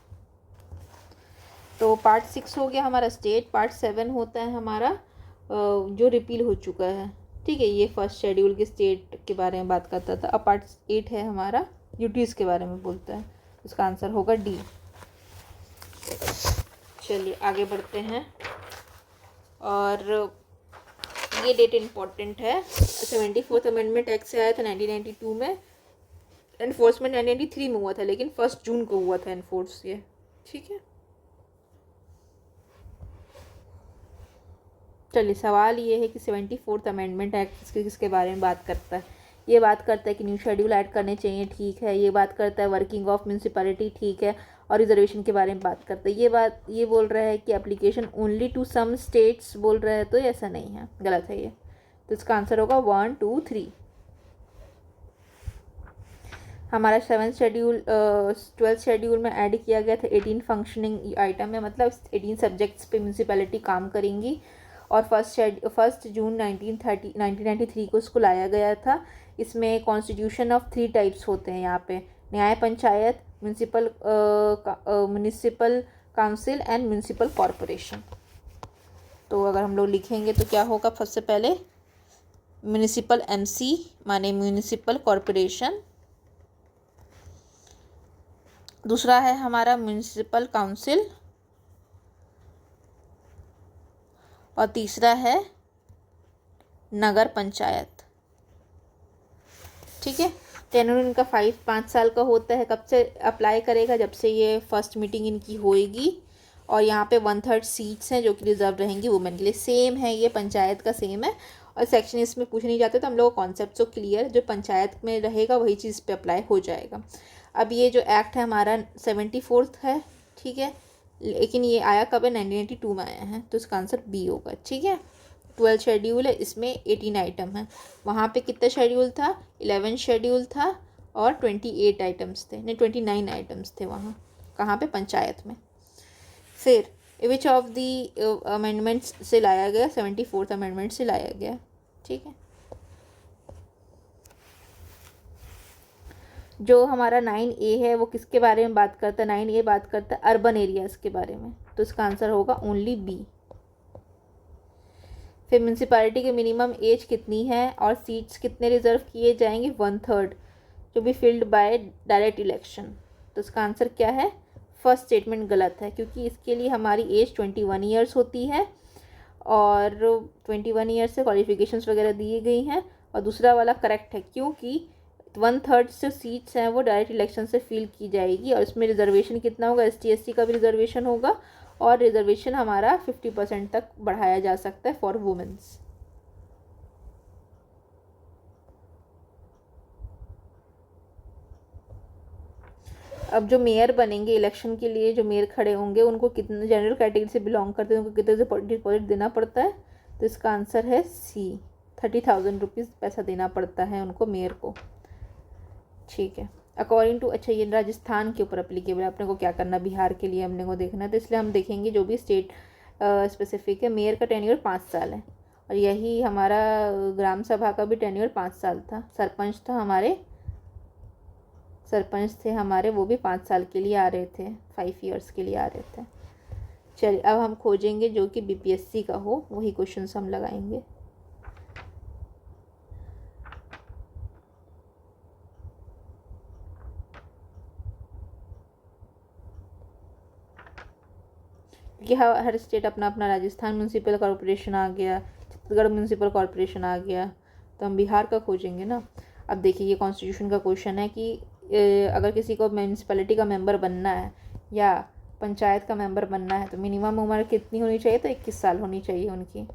A: तो पार्ट 6 हो गया हमारा स्टेट, पार्ट 7 होता है हमारा जो रिपील हो चुका है। ठीक है, ये फर्स्ट शेड्यूल के स्टेट के बारे में बात करता था। अब पार्ट 8 है हमारा ड्यूटीज़ के बारे में बोलता है, उसका आंसर होगा डी। चलिए आगे बढ़ते हैं, और ये डेट इम्पॉर्टेंट है। 74th अमेंडमेंट एक्ट से आया था 1992 में, एनफोर्समेंट 1993 में हुआ था, लेकिन 1 जून को हुआ था एनफोर्स ये। ठीक है, चलिए सवाल ये है कि 74th अमेंडमेंट एक्ट किसके बारे में बात करता है। ये बात करता है कि न्यू शेड्यूल ऐड करने चाहिए, ठीक है। ये बात करता है वर्किंग ऑफ म्यूनसिपैलिटी, ठीक है। और रिजर्वेशन के बारे में बात करता है। ये बोल रहा है कि application only to some states बोल रहा है, तो ऐसा नहीं है, गलत है ये। तो इसका आंसर होगा 1, 2, 3। हमारा 7th शेड्यूल 12th शेड्यूल में ऐड किया गया था 18 फंक्शनिंग आइटम है, मतलब 18 सब्जेक्ट्स पे म्यूनसिपैलिटी काम करेंगी। और 1 जून 1993 को इसको लाया गया था। इसमें कॉन्स्टिट्यूशन ऑफ 3 टाइप्स होते हैं यहाँ पे, न्याय panchayat, municipal council and municipal corporation. तो अगर हम लोग लिखेंगे तो क्या होगा, सबसे पहले म्यूनिसिपल एमसी माने म्यूनिसिपल कॉरपोरेशन, दूसरा है हमारा म्यूनिसिपल काउंसिल, और तीसरा है नगर पंचायत। ठीक है। टेन्योर इनका 5 साल का होता है। कब से अप्लाई करेगा, जब से ये फर्स्ट मीटिंग इनकी होएगी। और यहाँ पे 1/3 सीट्स हैं जो कि रिजर्व रहेंगी वुमेन के लिए। सेम है, ये पंचायत का सेम है। और सेक्शन इसमें पूछ नहीं जाते, तो हम लोग कॉन्सेप्ट तो क्लियर, जो पंचायत में रहेगा वही चीज़ पे अप्लाई हो जाएगा। अब ये जो एक्ट है हमारा 74th है, ठीक है। लेकिन ये आया कब है, 1992 में आया है, तो इसका आंसर बी होगा। ठीक है। 12 शेड्यूल है, इसमें 18 आइटम है। वहाँ पे कितना शेड्यूल था, 11 शेड्यूल था और 28 आइटम्स थे, नहीं 29 आइटम्स थे वहाँ। कहाँ पे, पंचायत में। फिर विच ऑफ द अमेंडमेंट्स से लाया गया, 74th अमेंडमेंट से लाया गया। ठीक है। जो हमारा 9A है वो किसके बारे में बात करता है, 9A बात करता है अर्बन एरियाज़ के बारे में, तो इसका आंसर होगा ओनली बी। फिर म्यूनसिपैलिटी की मिनिमम एज कितनी है और सीट्स कितने रिजर्व किए जाएंगे, 1/3, जो भी फिल्ड बाय डायरेक्ट इलेक्शन। तो इसका आंसर क्या है, फर्स्ट स्टेटमेंट गलत है, क्योंकि इसके लिए हमारी एज 21 ईयर्स होती है और 21 ईयर्स से क्वालिफिकेशंस वगैरह दी गई हैं। और दूसरा वाला करेक्ट है, क्योंकि 1/3 से सीट्स हैं वो डायरेक्ट इलेक्शन से फिल की जाएगी। और इसमें रिजर्वेशन कितना होगा, ST SC का भी रिजर्वेशन होगा, और रिजर्वेशन हमारा 50% तक बढ़ाया जा सकता है फॉर वुमेन्स। अब जो मेयर बनेंगे इलेक्शन के लिए, जो मेयर खड़े होंगे उनको कितने जनरल कैटेगरी से बिलोंग करते हैं, उनको कितने से डिपॉजिट देना पड़ता है, तो इसका आंसर है सी, 30,000 रुपीज़ पैसा देना पड़ता है उनको, मेयर को। ठीक है। अकॉर्डिंग टू, अच्छा ये राजस्थान के ऊपर अप्लीकेबल है, अपने को क्या करना, बिहार के लिए हमने को देखना है, तो इसलिए हम देखेंगे जो भी स्टेट स्पेसिफिक है। मेयर का टेन्योर 5 साल है, और यही हमारा ग्राम सभा का भी टेन्योर 5 साल था। सरपंच थे हमारे, वो भी 5 साल के लिए आ रहे थे, 5 ईयर्स के लिए आ रहे थे। चलिए अब हम खोजेंगे जो कि BPSC का हो, वही क्वेश्चन हम लगाएंगे। कि हर स्टेट अपना अपना, राजस्थान म्यूनसिपल कॉरपोरेशन आ गया, छत्तीसगढ़ म्यूनसिपल कॉरपोरेशन आ गया, तो हम बिहार का खोजेंगे ना। अब देखिए ये कॉन्स्टिट्यूशन का क्वेश्चन है कि अगर किसी को म्यूनसिपैलिटी का मेंबर बनना है या पंचायत का मेंबर बनना है तो मिनिमम उम्र कितनी होनी चाहिए, तो 21 साल होनी चाहिए उनकी।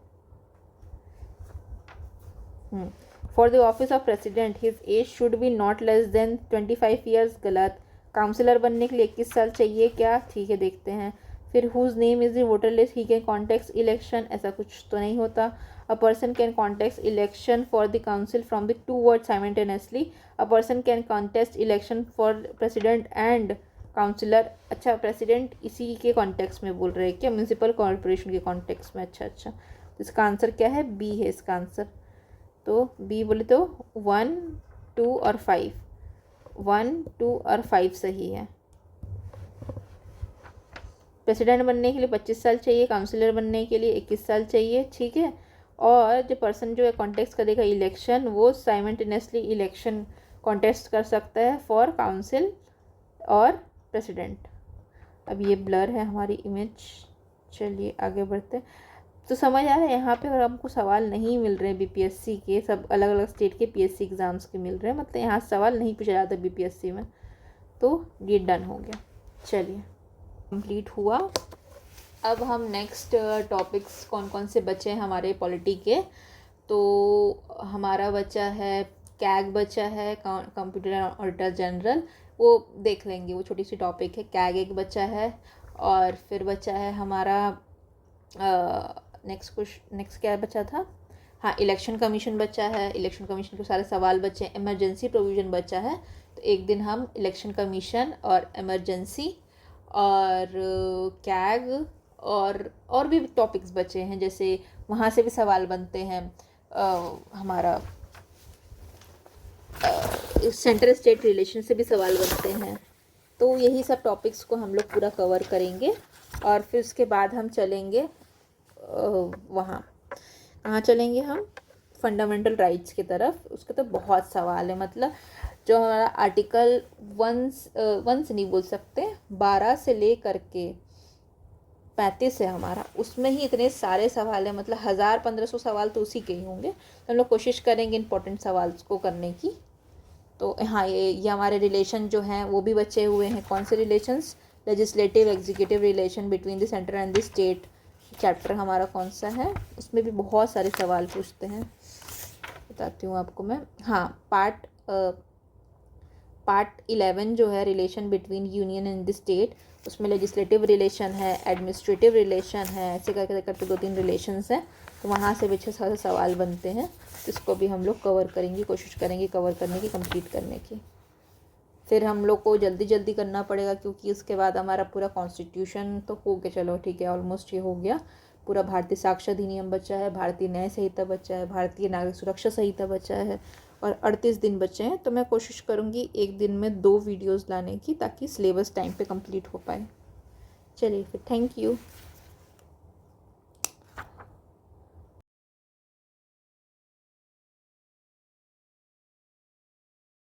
A: For the office of president his age should be not less than 25 years, गलत। काउंसिलर बनने के लिए 21 साल चाहिए क्या, ठीक है देखते हैं। फिर whose name is the voter list he can contest election, ऐसा कुछ तो नहीं होता। A person can contest election for the council from the 2 wards simultaneously. A person can contest election for president and councillor. अच्छा, president इसी के context में बोल रहे हैं क्या, म्यूनसिपल कॉर्पोरेशन के कॉन्टेक्स्ट में। अच्छा, तो इसका आंसर क्या है, बी है इसका आंसर। तो बी बोले तो 1, 2 और 5, 1, 2 और 5 सही है। प्रेसिडेंट बनने के लिए 25 साल चाहिए, काउंसिलर बनने के लिए 21 साल चाहिए, ठीक है। और जो पर्सन जो है कॉन्टेस्ट करेगा इलेक्शन, वो साइमल्टेनियसली इलेक्शन कॉन्टेस्ट कर सकता है फॉर काउंसिल और प्रेसिडेंट। अब ये ब्लर है हमारी इमेज, चलिए आगे बढ़ते हैं। तो समझ आ रहा है यहाँ पे, अगर हमको सवाल नहीं मिल रहे हैं BPSC के, सब अलग अलग स्टेट के PSC एग्ज़ाम्स के मिल रहे हैं, मतलब यहाँ सवाल नहीं पूछा जाता BPSC में, तो ये डन हो गया। चलिए कंप्लीट हुआ। अब हम नेक्स्ट टॉपिक्स कौन कौन से बचे हैं हमारे पॉलिटी के, तो हमारा बचा है कैग बचा है, कंप्यूटर ऑडिटर जनरल, वो देख लेंगे, वो छोटी सी टॉपिक है। कैग एक बचा है, और फिर बचा है हमारा नेक्स्ट क्या बचा था, हाँ इलेक्शन कमीशन बचा है। इलेक्शन कमीशन के सारे सवाल बचे हैं। इमरजेंसी प्रोविज़न बचा है, तो एक दिन हम इलेक्शन कमीशन और इमरजेंसी और कैग और भी टॉपिक्स बचे हैं, जैसे वहाँ से भी सवाल बनते हैं। हमारा सेंट्रल स्टेट रिलेशन से भी सवाल बनते हैं। तो यही सब टॉपिक्स को हम लोग पूरा कवर करेंगे, और फिर उसके बाद हम चलेंगे वहाँ कहाँ चलेंगे हम, फंडामेंटल राइट्स की तरफ। उसके तो बहुत सवाल है, मतलब जो हमारा आर्टिकल 1 से नहीं बोल सकते, 12 से ले करके 35 है हमारा, उसमें ही इतने सारे सवाल हैं, मतलब 1000-1500 सवाल तो उसी के ही होंगे। तो हम लोग कोशिश करेंगे इंपॉर्टेंट सवाल को करने की। तो हाँ, ये हमारे रिलेशन जो हैं वो भी बचे हुए हैं। कौन से relations, legislative executive relation between the centre and the state, chapter हमारा कौन सा है, उसमें भी बहुत सारे सवाल पूछते हैं, बताती हूँ आपको मैं। हाँ, पार्ट 11 जो है relation between union and the state, उसमें लेजिस्लेटिव रिलेशन है, एडमिनिस्ट्रेटिव रिलेशन है, ऐसे करके करते 2-3 रिलेशंस हैं। तो वहाँ से भी अच्छे खासे सवाल बनते हैं, इसको भी हम लोग कवर करेंगे, कोशिश करेंगे कवर करने की, कंप्लीट करने की। फिर हम लोग को जल्दी जल्दी करना पड़ेगा, क्योंकि उसके बाद हमारा पूरा कॉन्स्टिट्यूशन तो हो गया, चलो ठीक है, ऑलमोस्ट ये हो गया। पूरा भारतीय साक्ष्य अधिनियम बचा है, भारतीय न्याय संहिता बचा है, भारतीय नागरिक सुरक्षा संहिता बचा है, और 38 दिन बचे हैं। तो मैं कोशिश करूँगी एक दिन में 2 वीडियोज़ लाने की, ताकि सिलेबस टाइम पे कंप्लीट हो पाए। चलिए फिर, थैंक यू।